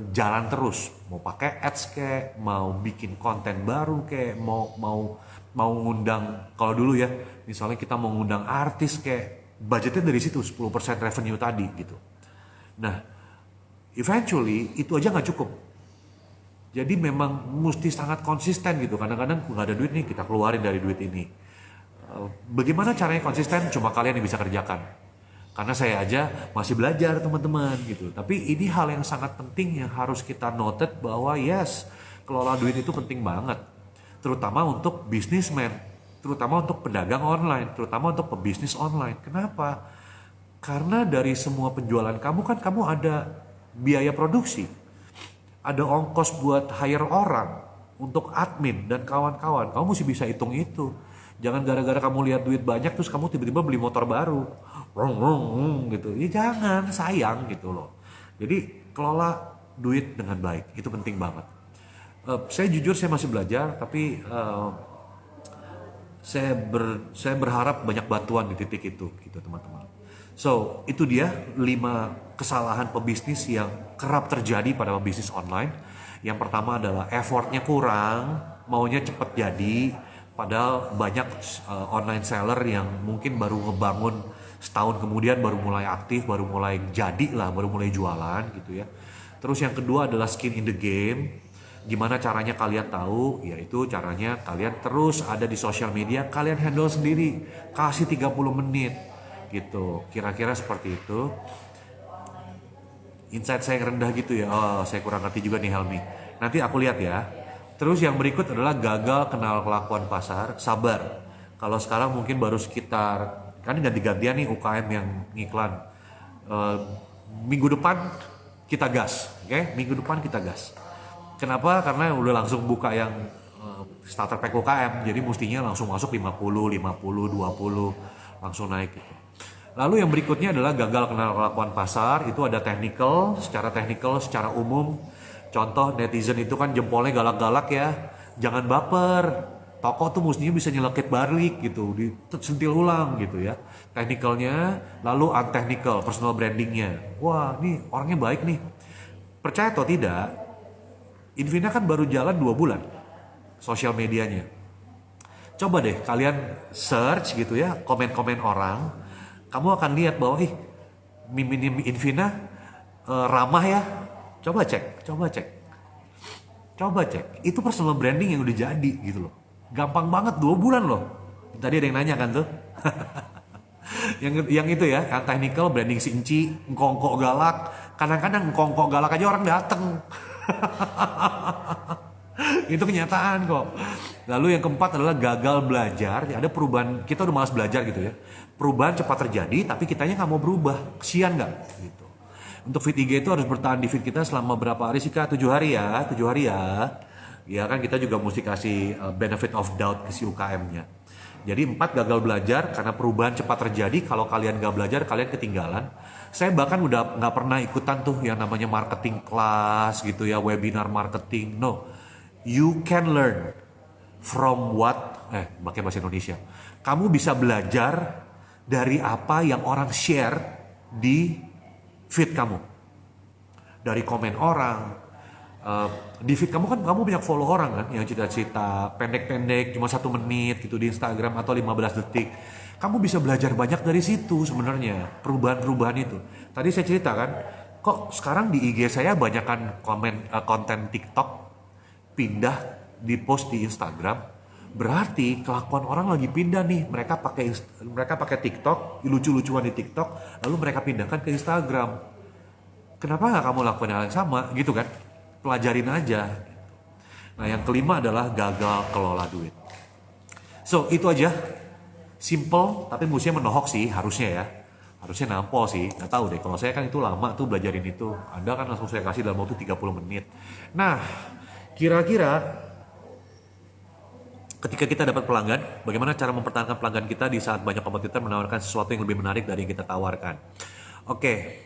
jalan terus. Mau pakai ads kayak, mau bikin konten baru kayak, mau ngundang, kalau dulu ya, misalnya kita mau ngundang artis kayak, budgetnya dari situ 10% revenue tadi gitu. Nah, eventually itu aja nggak cukup. Jadi memang mesti sangat konsisten gitu. Kadang-kadang nggak ada duit nih, kita keluarin dari duit ini. Bagaimana caranya konsisten? Cuma kalian yang bisa kerjakan. Karena saya aja masih belajar teman-teman gitu. Tapi ini hal yang sangat penting yang harus kita noted bahwa yes, kelola duit itu penting banget. Terutama untuk bisnismen, terutama untuk pedagang online, terutama untuk pebisnis online. Kenapa? Karena dari semua penjualan kamu kan kamu ada biaya produksi, ada ongkos buat hire orang, untuk admin dan kawan-kawan. Kamu mesti bisa hitung itu. Jangan gara-gara kamu lihat duit banyak terus kamu tiba-tiba beli motor baru, gitu. Ya jangan, sayang gitu loh. Jadi kelola duit dengan baik, itu penting banget. Saya jujur saya masih belajar, tapi saya berharap banyak bantuan di titik itu, gitu teman-teman. So itu dia 5 kesalahan pebisnis yang kerap terjadi pada pebisnis online. Yang pertama adalah effortnya kurang, maunya cepat jadi, padahal banyak online seller yang mungkin baru ngebangun setahun kemudian baru mulai aktif, baru mulai jadi lah, baru mulai jualan gitu ya. Terus yang kedua adalah skin in the game. Gimana caranya kalian tahu? Yaitu caranya kalian terus ada di sosial media, kalian handle sendiri, kasih 30 menit gitu. Kira-kira seperti itu. Insight saya yang rendah gitu ya. Oh, saya kurang ngerti juga nih Helmi. Nanti aku lihat ya. Terus yang berikut adalah gagal kenal kelakuan pasar, sabar. Kalau sekarang mungkin baru sekitar, kan ganti-gantian nih UKM yang ngiklan. Minggu depan kita gas, oke? Minggu depan kita gas. Kenapa? Karena udah langsung buka yang starter pack UKM, jadi mestinya langsung masuk 50, 50, 20, langsung naik gitu. Lalu yang berikutnya adalah gagal kenal kelakuan pasar, itu ada technical, secara umum. Contoh netizen itu kan jempolnya galak-galak ya, jangan baper. Toko tuh mestinya bisa nyelekit balik gitu, disentil ulang gitu ya. Technicalnya, lalu untechnical, personal brandingnya. Wah, ini orangnya baik nih. Percaya atau tidak, Invina kan baru jalan 2 bulan sosial medianya. Coba deh kalian search gitu ya, komen-komen orang. Kamu akan lihat bahwa Mimin Invina ramah ya. Coba cek. Itu personal branding yang udah jadi gitu loh. Gampang banget 2 bulan loh. Tadi ada yang nanya kan tuh. yang itu ya, yang technical branding sinci, ngkongkok galak. Kadang-kadang ngkongkok galak aja orang dateng. Itu kenyataan kok. Lalu yang keempat adalah gagal belajar. Ada perubahan, kita udah malas belajar gitu ya. Perubahan cepat terjadi, tapi kitanya nggak mau berubah. Kesian nggak? Gitu. Untuk feed IG itu harus bertahan di feed kita selama berapa hari sih Kak? 7 hari ya. Ya kan kita juga mesti kasih benefit of doubt ke si UKM-nya. Jadi 4 gagal belajar karena perubahan cepat terjadi. Kalau kalian nggak belajar, kalian ketinggalan. Saya bahkan udah nggak pernah ikutan tuh yang namanya marketing class gitu ya, webinar marketing. No, you can learn from pakai bahasa Indonesia. Kamu bisa belajar dari apa yang orang share di feed kamu. Dari komen orang. Di feed kamu kan kamu banyak follow orang kan yang cerita-cerita pendek-pendek cuma 1 menit gitu di Instagram atau 15 detik. Kamu bisa belajar banyak dari situ sebenarnya, perubahan-perubahan itu. Tadi saya cerita kan, kok sekarang di IG saya banyakkan konten TikTok pindah di post di Instagram. Berarti kelakuan orang lagi pindah nih, mereka pakai TikTok, lucu-lucuan di TikTok, lalu mereka pindahkan ke Instagram. Kenapa nggak kamu lakukan hal yang sama gitu kan? Pelajarin aja. Nah yang kelima adalah gagal kelola duit. So itu aja. Simple, tapi mestinya menohok sih harusnya ya. Harusnya nampol sih, nggak tahu deh. Kalau saya kan itu lama tuh belajarin itu. Anda kan langsung saya kasih dalam waktu 30 menit. Nah, kira-kira Ketika kita dapat pelanggan, bagaimana cara mempertahankan pelanggan kita di saat banyak kompetitor menawarkan sesuatu yang lebih menarik dari yang kita tawarkan. Oke,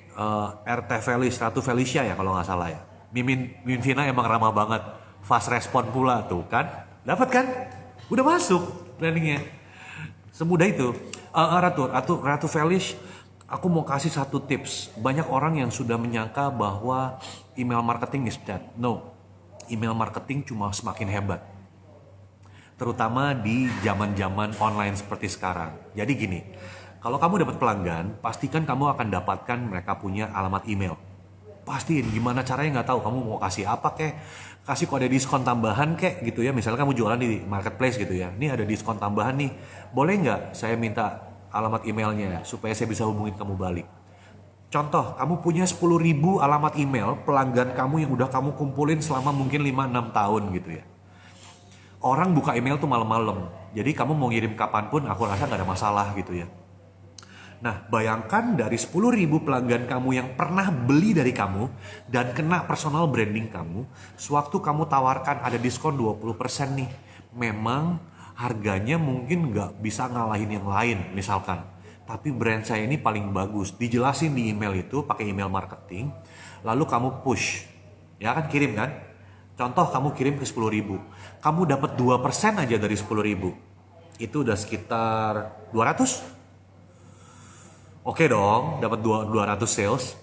RT Felis, Ratu Felicia ya kalau nggak salah ya. Mimin Vina emang ramah banget, fast respon pula tuh kan. Dapat kan? Udah masuk planningnya. Semudah itu. Ratu Felis, aku mau kasih satu tips. Banyak orang yang sudah menyangka bahwa email marketing is dead. No, email marketing cuma semakin hebat. Terutama di zaman-zaman online seperti sekarang. Jadi gini, kalau kamu dapat pelanggan, pastikan kamu akan dapatkan mereka punya alamat email. Pastiin gimana caranya nggak tahu, kamu mau kasih apa kek, kasih kode diskon tambahan kek gitu ya. Misalnya kamu jualan di marketplace gitu ya, ini ada diskon tambahan nih, boleh nggak saya minta alamat emailnya supaya saya bisa hubungin kamu balik. Contoh, kamu punya 10.000 alamat email pelanggan kamu yang udah kamu kumpulin selama mungkin 5-6 tahun gitu ya. Orang buka email tuh malam-malam. Jadi kamu mau ngirim kapanpun aku rasa gak ada masalah gitu ya. Nah bayangkan dari 10.000 pelanggan kamu yang pernah beli dari kamu dan kena personal branding kamu, sewaktu kamu tawarkan ada diskon 20% nih, memang harganya mungkin gak bisa ngalahin yang lain misalkan. Tapi brand saya ini paling bagus, dijelasin di email itu pakai email marketing, lalu kamu push, ya kan kirim kan? Contoh kamu kirim ke 10.000, kamu dapat 2% aja dari 10.000. Itu udah sekitar 200. Oke dong, dapat 200 sales.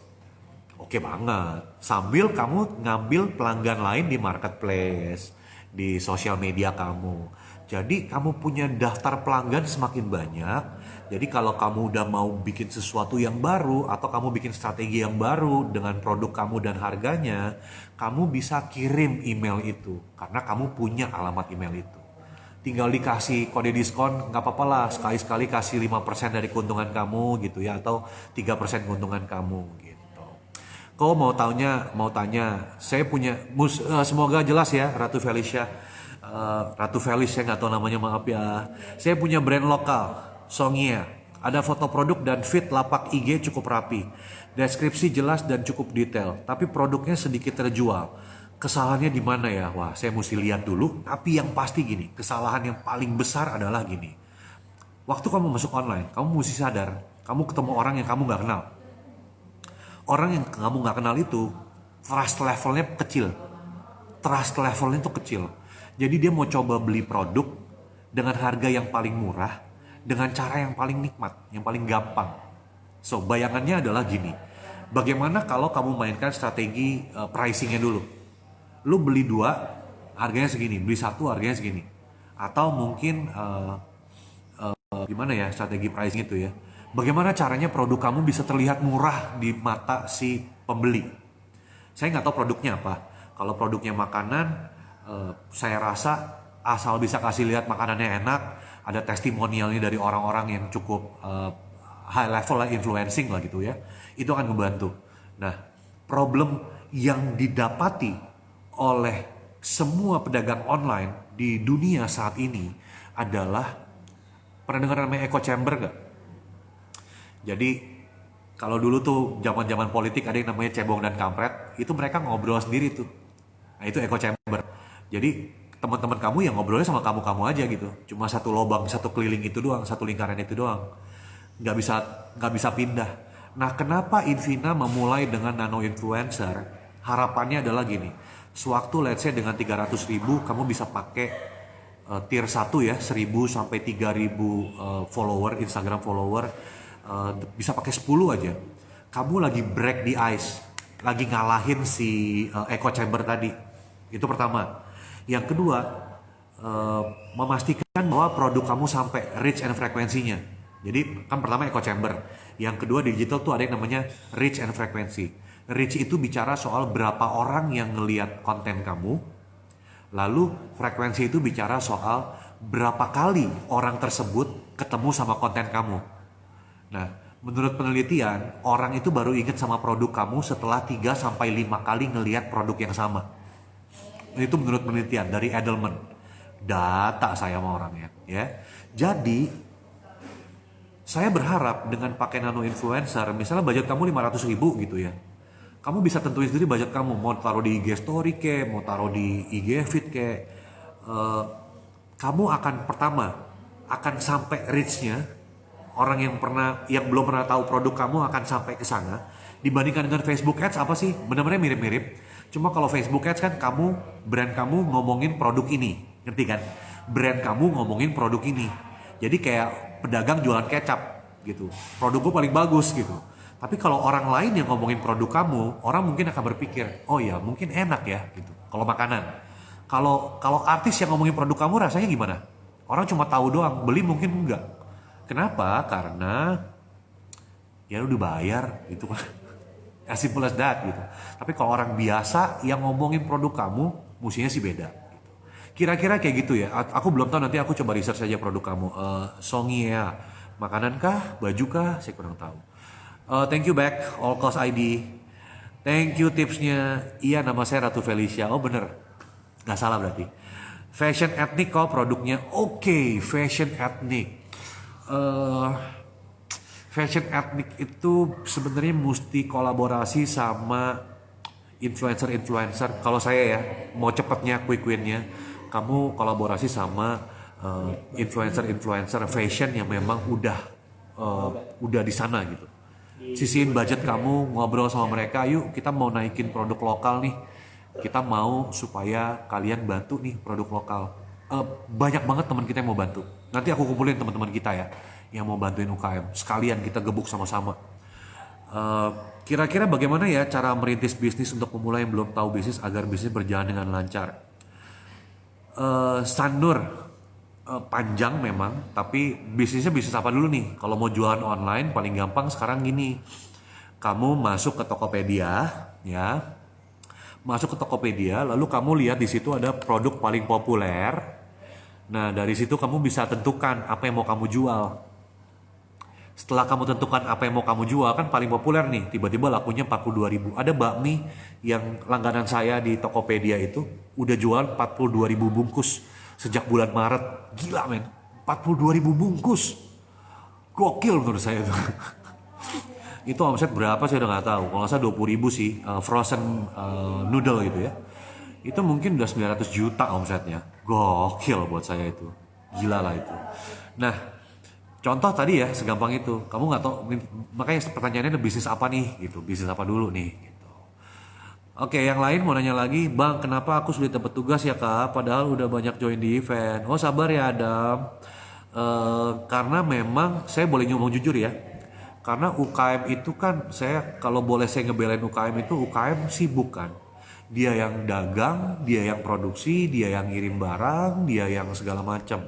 Oke banget. Sambil kamu ngambil pelanggan lain di marketplace, di sosial media kamu. Jadi kamu punya daftar pelanggan semakin banyak. Jadi kalau kamu udah mau bikin sesuatu yang baru atau kamu bikin strategi yang baru dengan produk kamu dan harganya, kamu bisa kirim email itu karena kamu punya alamat email itu. Tinggal dikasih kode diskon, nggak apa-apa lah, sekali-sekali kasih 5% dari keuntungan kamu gitu ya, atau 3% keuntungan kamu gitu. Kau mau tanya, saya punya, semoga jelas ya Ratu Felicia, Ratu Felis saya nggak tahu namanya, maaf ya. Saya punya brand lokal, Songia. Ada foto produk dan feed lapak IG cukup rapi. Deskripsi jelas dan cukup detail, tapi produknya sedikit terjual. Kesalahannya di mana ya? Wah, saya mesti lihat dulu. Tapi yang pasti gini, kesalahan yang paling besar adalah gini. Waktu kamu masuk online, kamu mesti sadar, kamu ketemu orang yang kamu nggak kenal. Orang yang kamu nggak kenal itu, trust levelnya kecil. Trust levelnya itu kecil. Jadi dia mau coba beli produk dengan harga yang paling murah, dengan cara yang paling nikmat, yang paling gampang. So, bayangannya adalah gini. Bagaimana kalau kamu mainkan strategi pricingnya dulu? Lu beli 2 harganya segini, beli 1 harganya segini, atau mungkin gimana ya strategi pricing itu ya, bagaimana caranya produk kamu bisa terlihat murah di mata si pembeli. Saya nggak tahu produknya apa. Kalau produknya makanan, saya rasa asal bisa kasih lihat makanannya enak, ada testimonialnya dari orang-orang yang cukup high level lah, influencing lah gitu ya, itu akan membantu. Nah, problem yang didapati oleh semua pedagang online di dunia saat ini adalah, pernah dengar namanya echo chamber gak? Jadi kalau dulu tuh zaman-zaman politik ada yang namanya cebong dan kampret, itu mereka ngobrol sendiri tuh. Nah itu echo chamber. Jadi teman-teman kamu yang ngobrolnya sama kamu-kamu aja gitu. Cuma satu lobang, satu keliling itu doang, satu lingkaran itu doang. Nggak bisa pindah. Nah kenapa Invina memulai dengan nano influencer? Harapannya adalah gini. Sewaktu let's say dengan 300.000 kamu bisa pakai tier 1 ya, 1.000 sampai 3.000 follower, Instagram follower, bisa pakai 10 aja. Kamu lagi break the ice, lagi ngalahin si echo chamber tadi. Itu pertama. Yang kedua, memastikan bahwa produk kamu sampai reach and frekuensinya. Jadi kan pertama echo chamber. Yang kedua di digital tuh ada yang namanya reach and frekuensi. Reach itu bicara soal berapa orang yang ngelihat konten kamu. Lalu frekuensi itu bicara soal berapa kali orang tersebut ketemu sama konten kamu. Nah, menurut penelitian, orang itu baru ingat sama produk kamu setelah 3-5 kali ngelihat produk yang sama. Itu menurut penelitian dari Edelman. Data saya sama orangnya, ya. Jadi, saya berharap dengan pakai nano influencer, misalnya budget kamu 500.000 gitu ya. Kamu bisa tentuin sendiri budget kamu, mau taruh di IG story ke, mau taruh di IG feed ke. kamu akan pertama akan sampai reach-nya, orang yang belum pernah tahu produk kamu akan sampai ke sana. Dibandingkan dengan Facebook Ads, apa sih? Benar-benar mirip-mirip. Cuma kalau Facebook Ads kan brand kamu ngomongin produk ini, ngerti kan? Brand kamu ngomongin produk ini. Jadi kayak pedagang jualan kecap gitu. Produk gue paling bagus gitu. Tapi kalau orang lain yang ngomongin produk kamu, orang mungkin akan berpikir, oh ya mungkin enak ya gitu. Kalau makanan. Kalau artis yang ngomongin produk kamu rasanya gimana? Orang cuma tahu doang, beli mungkin enggak. Kenapa? Karena ya udah bayar gitu kan. As simple as that gitu. Tapi kalau orang biasa yang ngomongin produk kamu, mestinya sih beda. Gitu. Kira-kira kayak gitu ya. Aku belum tahu, nanti aku coba research saja produk kamu. Songi ya, makanan kah, baju kah? Saya kurang tahu. Thank you back, all cost ID. Thank you tipsnya. Iya, nama saya Ratu Felicia. Oh bener, nggak salah berarti. Fashion etnik kok produknya. Oke, fashion etnik. Fashion etnik itu sebenarnya mesti kolaborasi sama influencer. Kalau saya ya, mau cepatnya quick win-nya, kamu kolaborasi sama influencer fashion yang memang udah di sana gitu. Sisihin budget kamu, ngobrol sama mereka, yuk kita mau naikin produk lokal nih. Kita mau supaya kalian bantu nih produk lokal. Banyak banget teman kita yang mau bantu. Nanti aku kumpulin teman-teman kita ya yang mau bantuin UKM. Sekalian kita gebuk sama-sama. Kira-kira bagaimana ya cara merintis bisnis untuk pemula yang belum tahu bisnis agar bisnis berjalan dengan lancar? Sandur, panjang memang, tapi bisnisnya bisnis apa dulu nih? Kalau mau jualan online paling gampang sekarang gini. Kamu masuk ke Tokopedia ya. Masuk ke Tokopedia, lalu kamu lihat di situ ada produk paling populer. Nah, dari situ kamu bisa tentukan apa yang mau kamu jual. Setelah kamu tentukan apa yang mau kamu jual, kan paling populer nih, tiba-tiba lakunya 42.000. Ada bakmi yang langganan saya di Tokopedia itu udah jual 42.000 bungkus sejak bulan Maret. Gila men, 42.000 bungkus. Gokil menurut saya itu. Itu omset berapa saya udah nggak tahu. Kalau nggak salah 20.000 sih, frozen noodle gitu ya. Itu mungkin udah 900 juta omsetnya. Gokil buat saya itu. Gila lah itu. Nah, contoh tadi ya, segampang itu. Kamu nggak tahu, makanya pertanyaannya bisnis apa nih gitu. Bisnis apa dulu nih gitu. Oke, yang lain mau nanya lagi, Bang, kenapa aku sulit dapat tugas ya Kak? Padahal udah banyak join di event. Oh sabar ya Adam. Karena memang saya boleh ngomong jujur ya. Karena UKM itu kan kalau boleh saya ngebelain UKM itu, UKM sibuk kan. Dia yang dagang, dia yang produksi, dia yang ngirim barang, dia yang segala macam.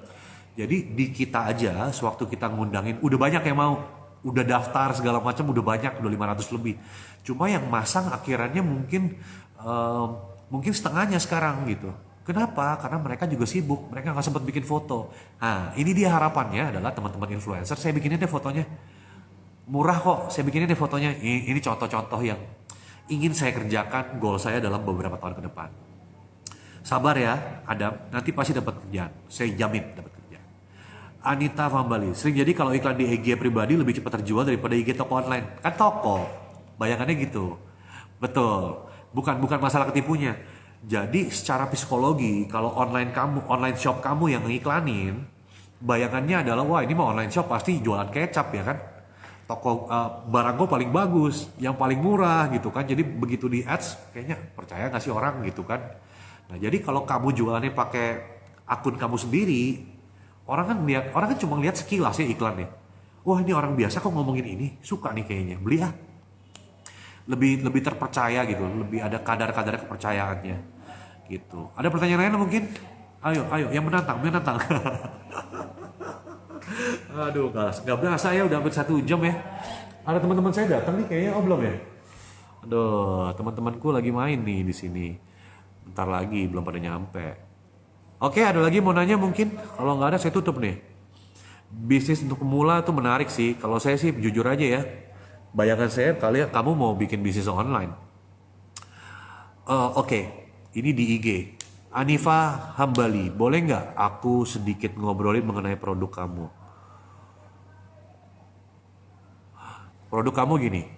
Jadi di kita aja sewaktu kita ngundangin udah banyak yang mau. Udah daftar segala macam udah banyak, udah 500 lebih. Cuma yang masang akhirannya mungkin setengahnya sekarang gitu. Kenapa? Karena mereka juga sibuk, mereka nggak sempat bikin foto. Nah, ini dia harapannya adalah teman-teman influencer, saya bikinin deh fotonya. Murah kok, saya bikinnya deh fotonya. Ini contoh-contoh yang ingin saya kerjakan, goal saya dalam beberapa tahun ke depan. Sabar ya, Adam, nanti pasti dapat kerjaan. Saya jamin dapat kerjaan. Anita Fambali, sering jadi kalau iklan di IG pribadi lebih cepat terjual daripada IG toko online. Kan toko, bayangannya gitu. Betul, bukan masalah ketipunya. Jadi secara psikologi, kalau online shop kamu yang ngiklanin, bayangannya adalah wah ini mah online shop pasti jualan kecap ya kan. Toko barang gue paling bagus, yang paling murah gitu kan. Jadi begitu di ads, kayaknya percaya nggak sih orang gitu kan. Nah jadi kalau kamu jualannya pakai akun kamu sendiri, orang kan cuma lihat sekilas ya iklannya. Wah ini orang biasa kok ngomongin ini, suka nih kayaknya, beli ah. Lebih terpercaya gitu, lebih ada kadar-kadar kepercayaannya gitu. Ada pertanyaan lain mungkin? Ayo, yang menantang. Aduh, nggak berasa ya udah hampir 1 jam ya. Ada teman-teman saya datang nih kayaknya, oh belum ya? Aduh, teman-temanku lagi main nih di sini. Bentar lagi, belum pada nyampe. Oke, ada lagi mau nanya mungkin? Kalau nggak ada saya tutup nih. Bisnis untuk pemula tuh menarik sih. Kalau saya sih jujur aja ya. Bayangan saya kamu mau bikin bisnis online. Oke, ini di IG. Anifa Hambali, boleh nggak aku sedikit ngobrolin mengenai produk kamu? Produk kamu gini,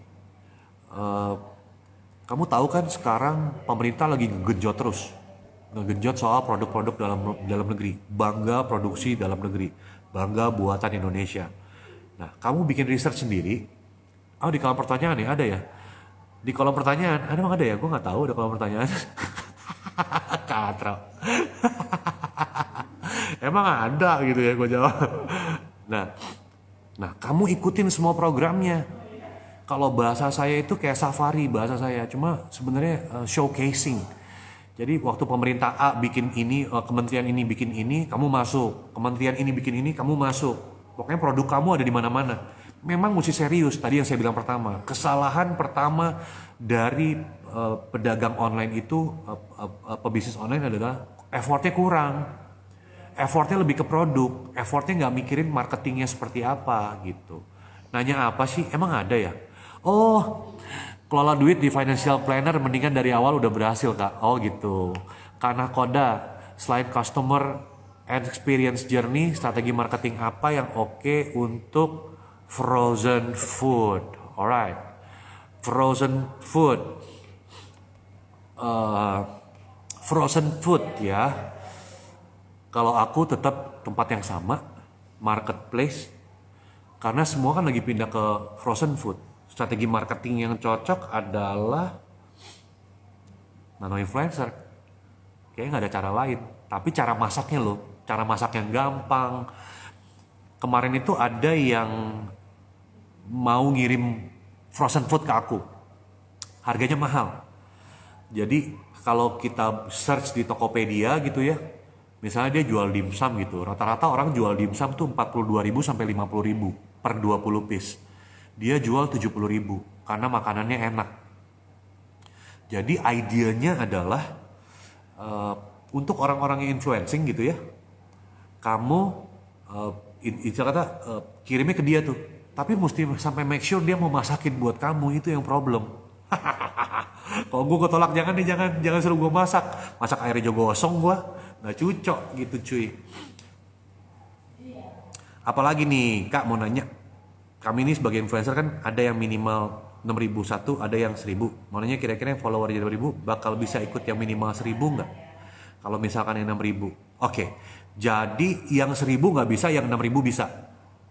kamu tahu kan sekarang pemerintah lagi genjot terus ngegenjot soal produk-produk dalam negeri, bangga produksi dalam negeri, bangga buatan Indonesia. Nah, kamu bikin research sendiri. Oh, di kolom pertanyaan nih ada ya? Di kolom pertanyaan, ada emang ada ya? Gue nggak tahu ada kolom pertanyaan. Katro. Emang ada gitu ya gue jawab. Nah, nah kamu ikutin semua programnya. Kalau bahasa saya itu kayak safari bahasa saya, cuma sebenarnya showcasing. Jadi waktu pemerintah A bikin ini, kementerian ini bikin ini, kamu masuk. Kementerian ini bikin ini, kamu masuk. Pokoknya produk kamu ada di mana-mana. Memang mesti serius, tadi yang saya bilang pertama. Kesalahan pertama dari pedagang online itu, pebisnis online adalah effortnya kurang. Effortnya lebih ke produk, effortnya nggak mikirin marketingnya seperti apa gitu. Nanya apa sih? Emang ada ya? Oh, kelola duit di financial planner mendingan dari awal udah berhasil kak. Oh gitu. Karena Koda, selain customer and experience journey, strategi marketing apa yang oke untuk frozen food? Alright, frozen food, frozen food ya. Kalau aku tetap tempat yang sama, marketplace, karena semua kan lagi pindah ke frozen food. Strategi marketing yang cocok adalah nano influencer. Kayaknya nggak ada cara lain. Tapi cara masaknya loh, cara masak yang gampang. Kemarin itu ada yang mau ngirim frozen food ke aku. Harganya mahal. Jadi kalau kita search di Tokopedia gitu ya, misalnya dia jual dimsum gitu, rata-rata orang jual dimsum tuh 42.000 sampai 50.000 per 20 piece. Dia jual 70.000 karena makanannya enak. Jadi idenya adalah untuk orang-orang yang influencing gitu ya, kamu kirimnya ke dia tuh, tapi mesti sampai make sure dia mau masakin buat kamu, itu yang problem. Kalau gue tolak jangan suruh gue masak airnya juga gosong gue, nggak cocok gitu cuy. Apalagi nih kak mau nanya, kami ini sebagai influencer kan ada yang minimal 6.000 satu, ada yang 1.000. Mau nanya kira-kira yang follower jadi 6.000 bakal bisa ikut yang minimal 1.000 nggak? Kalau misalkan yang 6.000, oke. Jadi yang 1.000 nggak bisa, yang 6.000 bisa.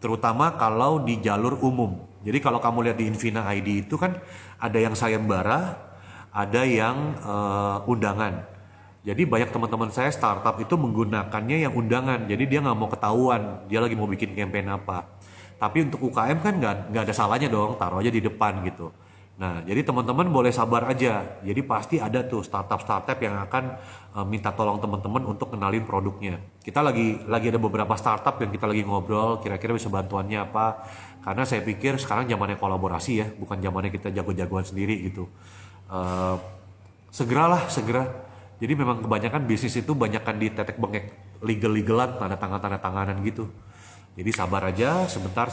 Terutama kalau di jalur umum. Jadi kalau kamu lihat di Invina ID itu kan ada yang sayembara, ada yang undangan. Jadi banyak teman-teman saya startup itu menggunakannya yang undangan. Jadi dia nggak mau ketahuan dia lagi mau bikin campaign apa. Tapi untuk UKM kan nggak ada salahnya dong, taruh aja di depan gitu. Nah, jadi teman-teman boleh sabar aja. Jadi pasti ada tuh startup yang akan minta tolong teman-teman untuk kenalin produknya. Kita lagi ada beberapa startup yang kita lagi ngobrol, kira-kira bisa bantuannya apa. Karena saya pikir sekarang zamannya kolaborasi ya, bukan zamannya kita jago-jagoan sendiri gitu. Segera. Jadi memang kebanyakan bisnis itu banyakkan di tetek bengek legal-legalan, tanda tanganan gitu. Jadi sabar aja, sebentar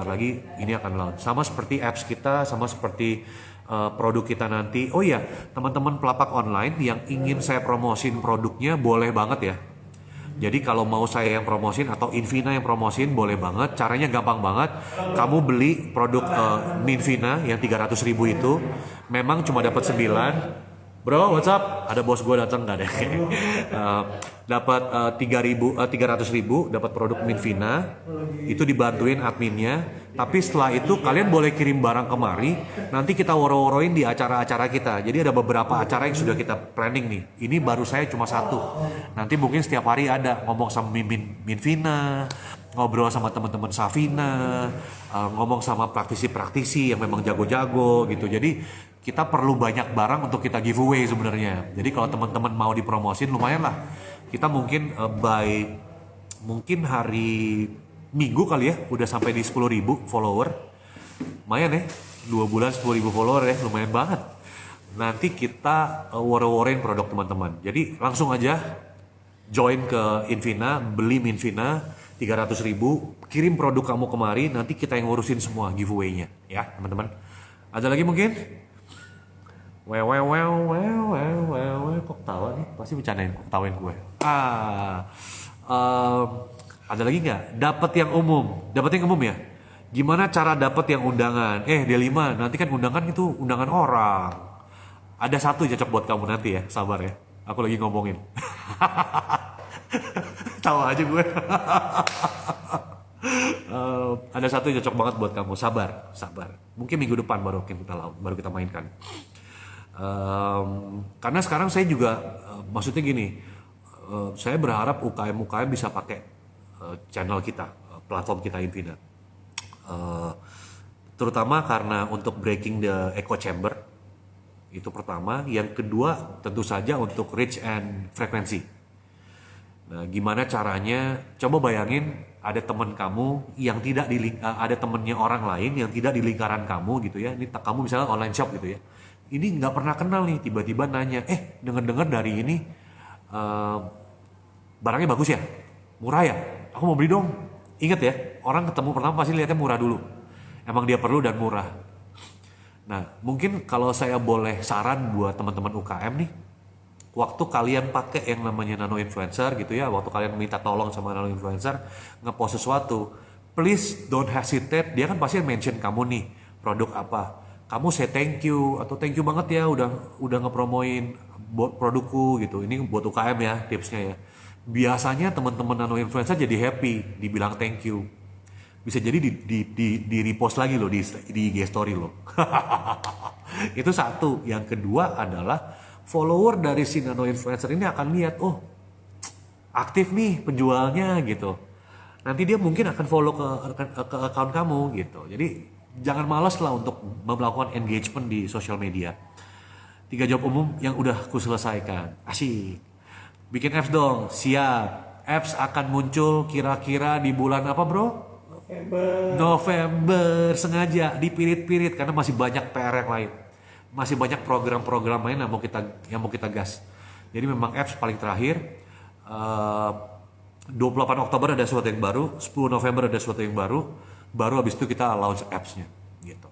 lagi ini akan launch. Sama seperti apps kita, sama seperti produk kita nanti. Oh iya, teman-teman pelapak online yang ingin saya promosin produknya boleh banget ya. Jadi kalau mau saya yang promosin atau Invina yang promosin boleh banget. Caranya gampang banget. Kamu beli produk Minvina yang 300.000 itu, memang cuma dapat 9. Bro, what's up? Ada bos gue datang nggak deh? Dapat 300.000 dapat produk Minvina, itu dibantuin adminnya. Tapi setelah itu kalian boleh kirim barang kemari, nanti kita woro-woroin di acara-acara kita. Jadi ada beberapa acara yang sudah kita planning nih. Ini baru saya cuma satu. Nanti mungkin setiap hari ada ngomong sama Minvina, ngobrol sama teman-teman Safina, ngomong sama praktisi-praktisi yang memang jago-jago gitu. Jadi kita perlu banyak barang untuk kita giveaway sebenarnya. Jadi kalau teman-teman mau dipromosin lumayan lah. Kita mungkin mungkin hari Minggu kali ya udah sampai di 10.000 follower. Lumayan ya, 2 bulan 10.000 follower ya, lumayan banget. Nanti kita waro-waroin produk teman-teman. Jadi langsung aja join ke Invina, beli Minvina 300.000, kirim produk kamu kemari, nanti kita yang ngurusin semua giveaway-nya ya teman-teman. Ada lagi mungkin? Kok ketawa nih? Pasti bercandain, kok ketawain gue. Ada lagi nggak? Dapat yang umum ya? Gimana cara dapat yang undangan? D5, nanti kan undangan itu undangan orang. Ada satu cocok buat kamu nanti ya, sabar ya. Aku lagi ngomongin. Tahu aja gue. Ada satu yang cocok banget buat kamu, sabar, sabar. Mungkin minggu depan baru kita mainkan. Karena sekarang saya juga, maksudnya gini, saya berharap UKM bisa pakai channel kita, platform kita Invina. Terutama karena untuk breaking the echo chamber, itu pertama. Yang kedua tentu saja untuk reach and frekuensi. Nah, gimana caranya? Coba bayangin ada teman kamu yang tidak ada temennya orang lain yang tidak di lingkaran kamu gitu ya. Ini kamu misalnya online shop gitu ya. Ini nggak pernah kenal nih, tiba-tiba nanya, dengar-dengar dari ini barangnya bagus ya, murah ya, aku mau beli dong. Ingat ya, orang ketemu pertama pasti lihatnya murah dulu. Emang dia perlu dan murah. Nah, mungkin kalau saya boleh saran buat teman-teman UKM nih, waktu kalian pakai yang namanya nano influencer gitu ya, waktu kalian minta tolong sama nano influencer ngepost sesuatu, please don't hesitate. Dia kan pasti mention kamu nih, produk apa. Kamu say thank you atau thank you banget ya udah ngepromoin buat produkku gitu. Ini buat UKM ya tipsnya ya. Biasanya teman-teman nano influencer jadi happy dibilang thank you. Bisa jadi di repost lagi loh di IG story loh. Itu satu. Yang kedua adalah follower dari si nano influencer ini akan lihat, oh aktif nih penjualnya gitu. Nanti dia mungkin akan follow ke account kamu gitu. Jadi jangan malas lah untuk melakukan engagement di sosial media. 3 jawab umum yang udah ku selesaikan. Asik. Bikin apps dong. Siap. Apps akan muncul kira-kira di bulan apa bro? November. Sengaja dipirit-pirit karena masih banyak PR yang lain. Masih banyak program-program lain yang mau kita gas. Jadi memang apps paling terakhir. 28 Oktober ada sesuatu yang baru. 10 November ada sesuatu yang baru. Baru habis itu kita launch apps-nya gitu.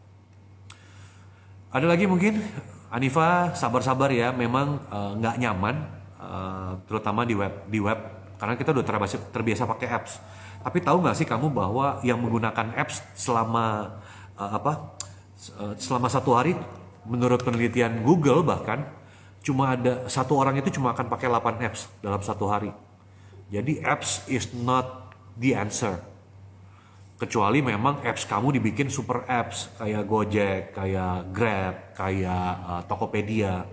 Ada lagi mungkin Anifa, sabar-sabar ya, memang nggak nyaman terutama di web karena kita udah terbiasa pakai apps. Tapi tahu nggak sih kamu bahwa yang menggunakan apps selama selama 1 hari menurut penelitian Google bahkan cuma ada 1 orang itu cuma akan pakai 8 apps dalam 1 hari. Jadi apps is not the answer. Kecuali memang apps kamu dibikin super apps kayak Gojek, kayak Grab, kayak Tokopedia.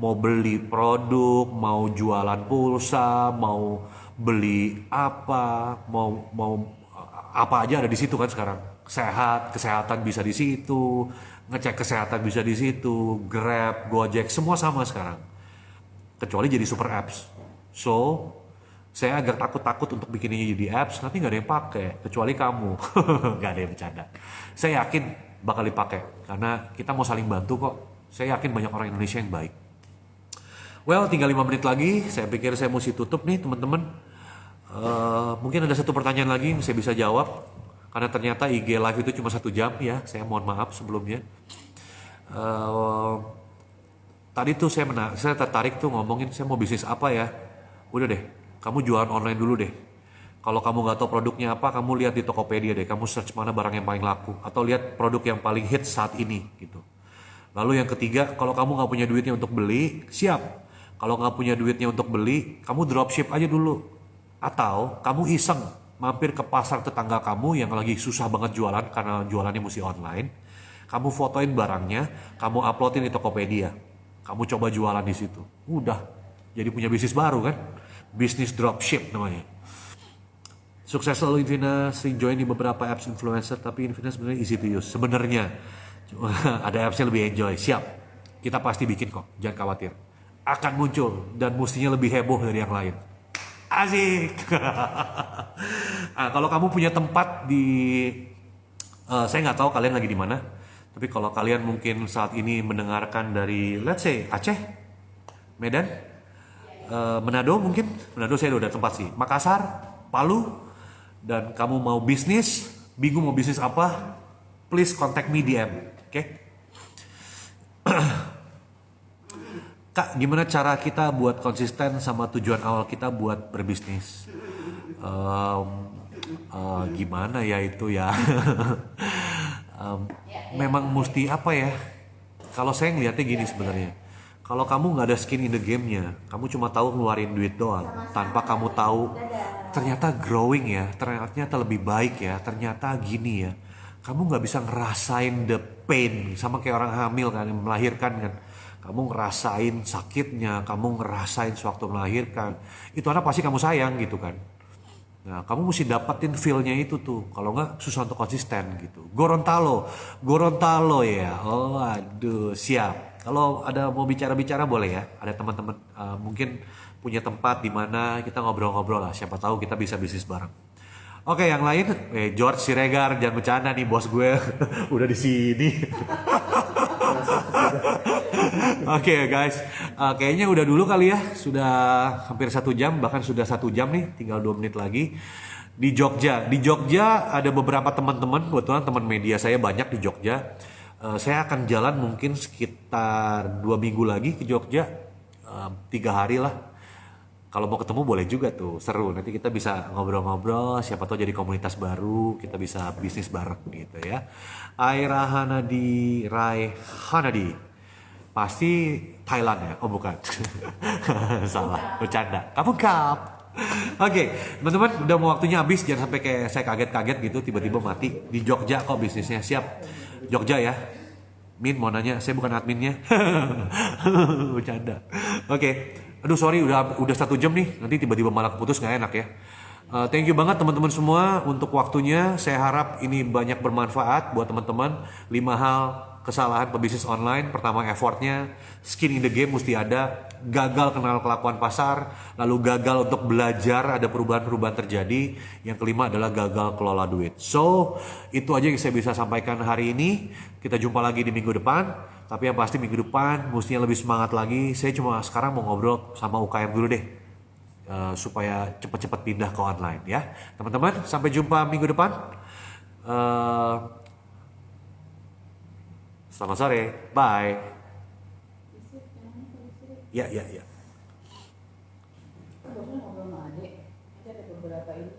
Mau beli produk, mau jualan pulsa, mau beli apa, mau apa aja ada di situ kan sekarang. Kesehatan bisa di situ, ngecek kesehatan bisa di situ, Grab, Gojek, semua sama sekarang. Kecuali jadi super apps. So, saya agak takut untuk bikin ini jadi apps, nanti nggak ada yang pakai, kecuali kamu. Nggak ada yang bercanda. Saya yakin bakal dipakai, karena kita mau saling bantu kok. Saya yakin banyak orang Indonesia yang baik. Well, tinggal 5 menit lagi, saya pikir saya mesti tutup nih teman-teman. Mungkin ada 1 pertanyaan lagi yang saya bisa jawab, karena ternyata IG live itu cuma 1 jam ya, saya mohon maaf sebelumnya. Tadi tuh saya tertarik tuh ngomongin saya mau bisnis apa ya. Udah deh, kamu jualan online dulu deh. Kalau kamu nggak tahu produknya apa, kamu lihat di Tokopedia deh. Kamu search mana barang yang paling laku. Atau lihat produk yang paling hits saat ini gitu. Lalu yang ketiga, kalau kamu nggak punya duitnya untuk beli, siap. Kalau nggak punya duitnya untuk beli, kamu dropship aja dulu. Atau kamu iseng mampir ke pasar tetangga kamu yang lagi susah banget jualan karena jualannya mesti online. Kamu fotoin barangnya, kamu uploadin di Tokopedia. Kamu coba jualan di situ. Udah, jadi punya bisnis baru kan? Bisnis dropship namanya. Sukses selalu Invina, sering join di beberapa apps influencer, tapi Invina sebenarnya easy to use. Sebenarnya ada apps yang lebih enjoy. Siap, kita pasti bikin kok, jangan khawatir. Akan muncul dan mestinya lebih heboh dari yang lain. Asik. Nah, kalau kamu punya tempat di, saya nggak tahu kalian lagi di mana, tapi kalau kalian mungkin saat ini mendengarkan dari, let's say Aceh, Medan, Manado mungkin, Manado saya udah ada tempat sih, Makassar, Palu, dan kamu mau bisnis, bingung mau bisnis apa, please contact me DM, oke? Kak, gimana cara kita buat konsisten sama tujuan awal kita buat berbisnis? Gimana ya itu ya? Memang mesti apa ya? Kalau saya ngeliatnya gini sebenarnya, Kalau kamu nggak ada skin in the game-nya, kamu cuma tahu ngeluarin duit doang, tanpa kamu tahu ternyata growing ya, ternyata lebih baik ya, ternyata gini ya. Kamu nggak bisa ngerasain the pain, sama kayak orang hamil kan, yang melahirkan kan. Kamu ngerasain sakitnya, kamu ngerasain sewaktu melahirkan. Itu anak pasti kamu sayang gitu kan. Nah, kamu mesti dapetin feel-nya itu tuh. Kalau nggak susah untuk konsisten gitu. Gorontalo, Gorontalo ya. Oh, aduh, siap. Kalau ada mau bicara-bicara boleh ya. Ada teman-teman mungkin punya tempat di mana kita ngobrol-ngobrol lah. Siapa tahu kita bisa bisnis bareng. Oke, yang lain, George Siregar, jangan bercanda nih bos gue, udah di sini. Oke guys, kayaknya udah dulu kali ya, sudah hampir 1 jam, bahkan sudah 1 jam nih, tinggal 2 menit lagi. Di Jogja ada beberapa teman-teman, kebetulan teman media saya banyak di Jogja. Saya akan jalan mungkin sekitar 2 minggu lagi ke Jogja, 3 hari lah. Kalau mau ketemu boleh juga tuh, seru. Nanti kita bisa ngobrol-ngobrol, siapa tahu jadi komunitas baru, kita bisa bisnis bareng gitu ya. Aira Hanadi, Rai Hanadi. Pasti Thailand ya? Oh bukan. Salah, bercanda. Kamu kap. Oke, teman-teman udah mau waktunya habis, jangan sampai kayak saya kaget-kaget gitu tiba-tiba mati. Di Jogja kok bisnisnya, siap. Jogja ya. Min mau nanya, saya bukan adminnya. Bercanda. Oke. Aduh sorry udah 1 jam nih, nanti tiba-tiba malah keputus nggak enak ya. Thank you banget teman-teman semua untuk waktunya. Saya harap ini banyak bermanfaat buat teman-teman. 5 hal kesalahan pebisnis online. Pertama, effortnya, skin in the game mesti ada. Gagal kenal kelakuan pasar, lalu gagal untuk belajar, ada perubahan-perubahan terjadi. Yang kelima adalah gagal kelola duit. So, itu aja yang saya bisa sampaikan hari ini. Kita jumpa lagi di minggu depan. Tapi yang pasti minggu depan mestinya lebih semangat lagi. Saya cuma sekarang mau ngobrol sama UKM dulu deh. Supaya cepat-cepat pindah ke online ya. Teman-teman, sampai jumpa minggu depan. Selamat sore. Bye. Ya, ya, ya. Ngobrol sama adek, ada beberapa ini.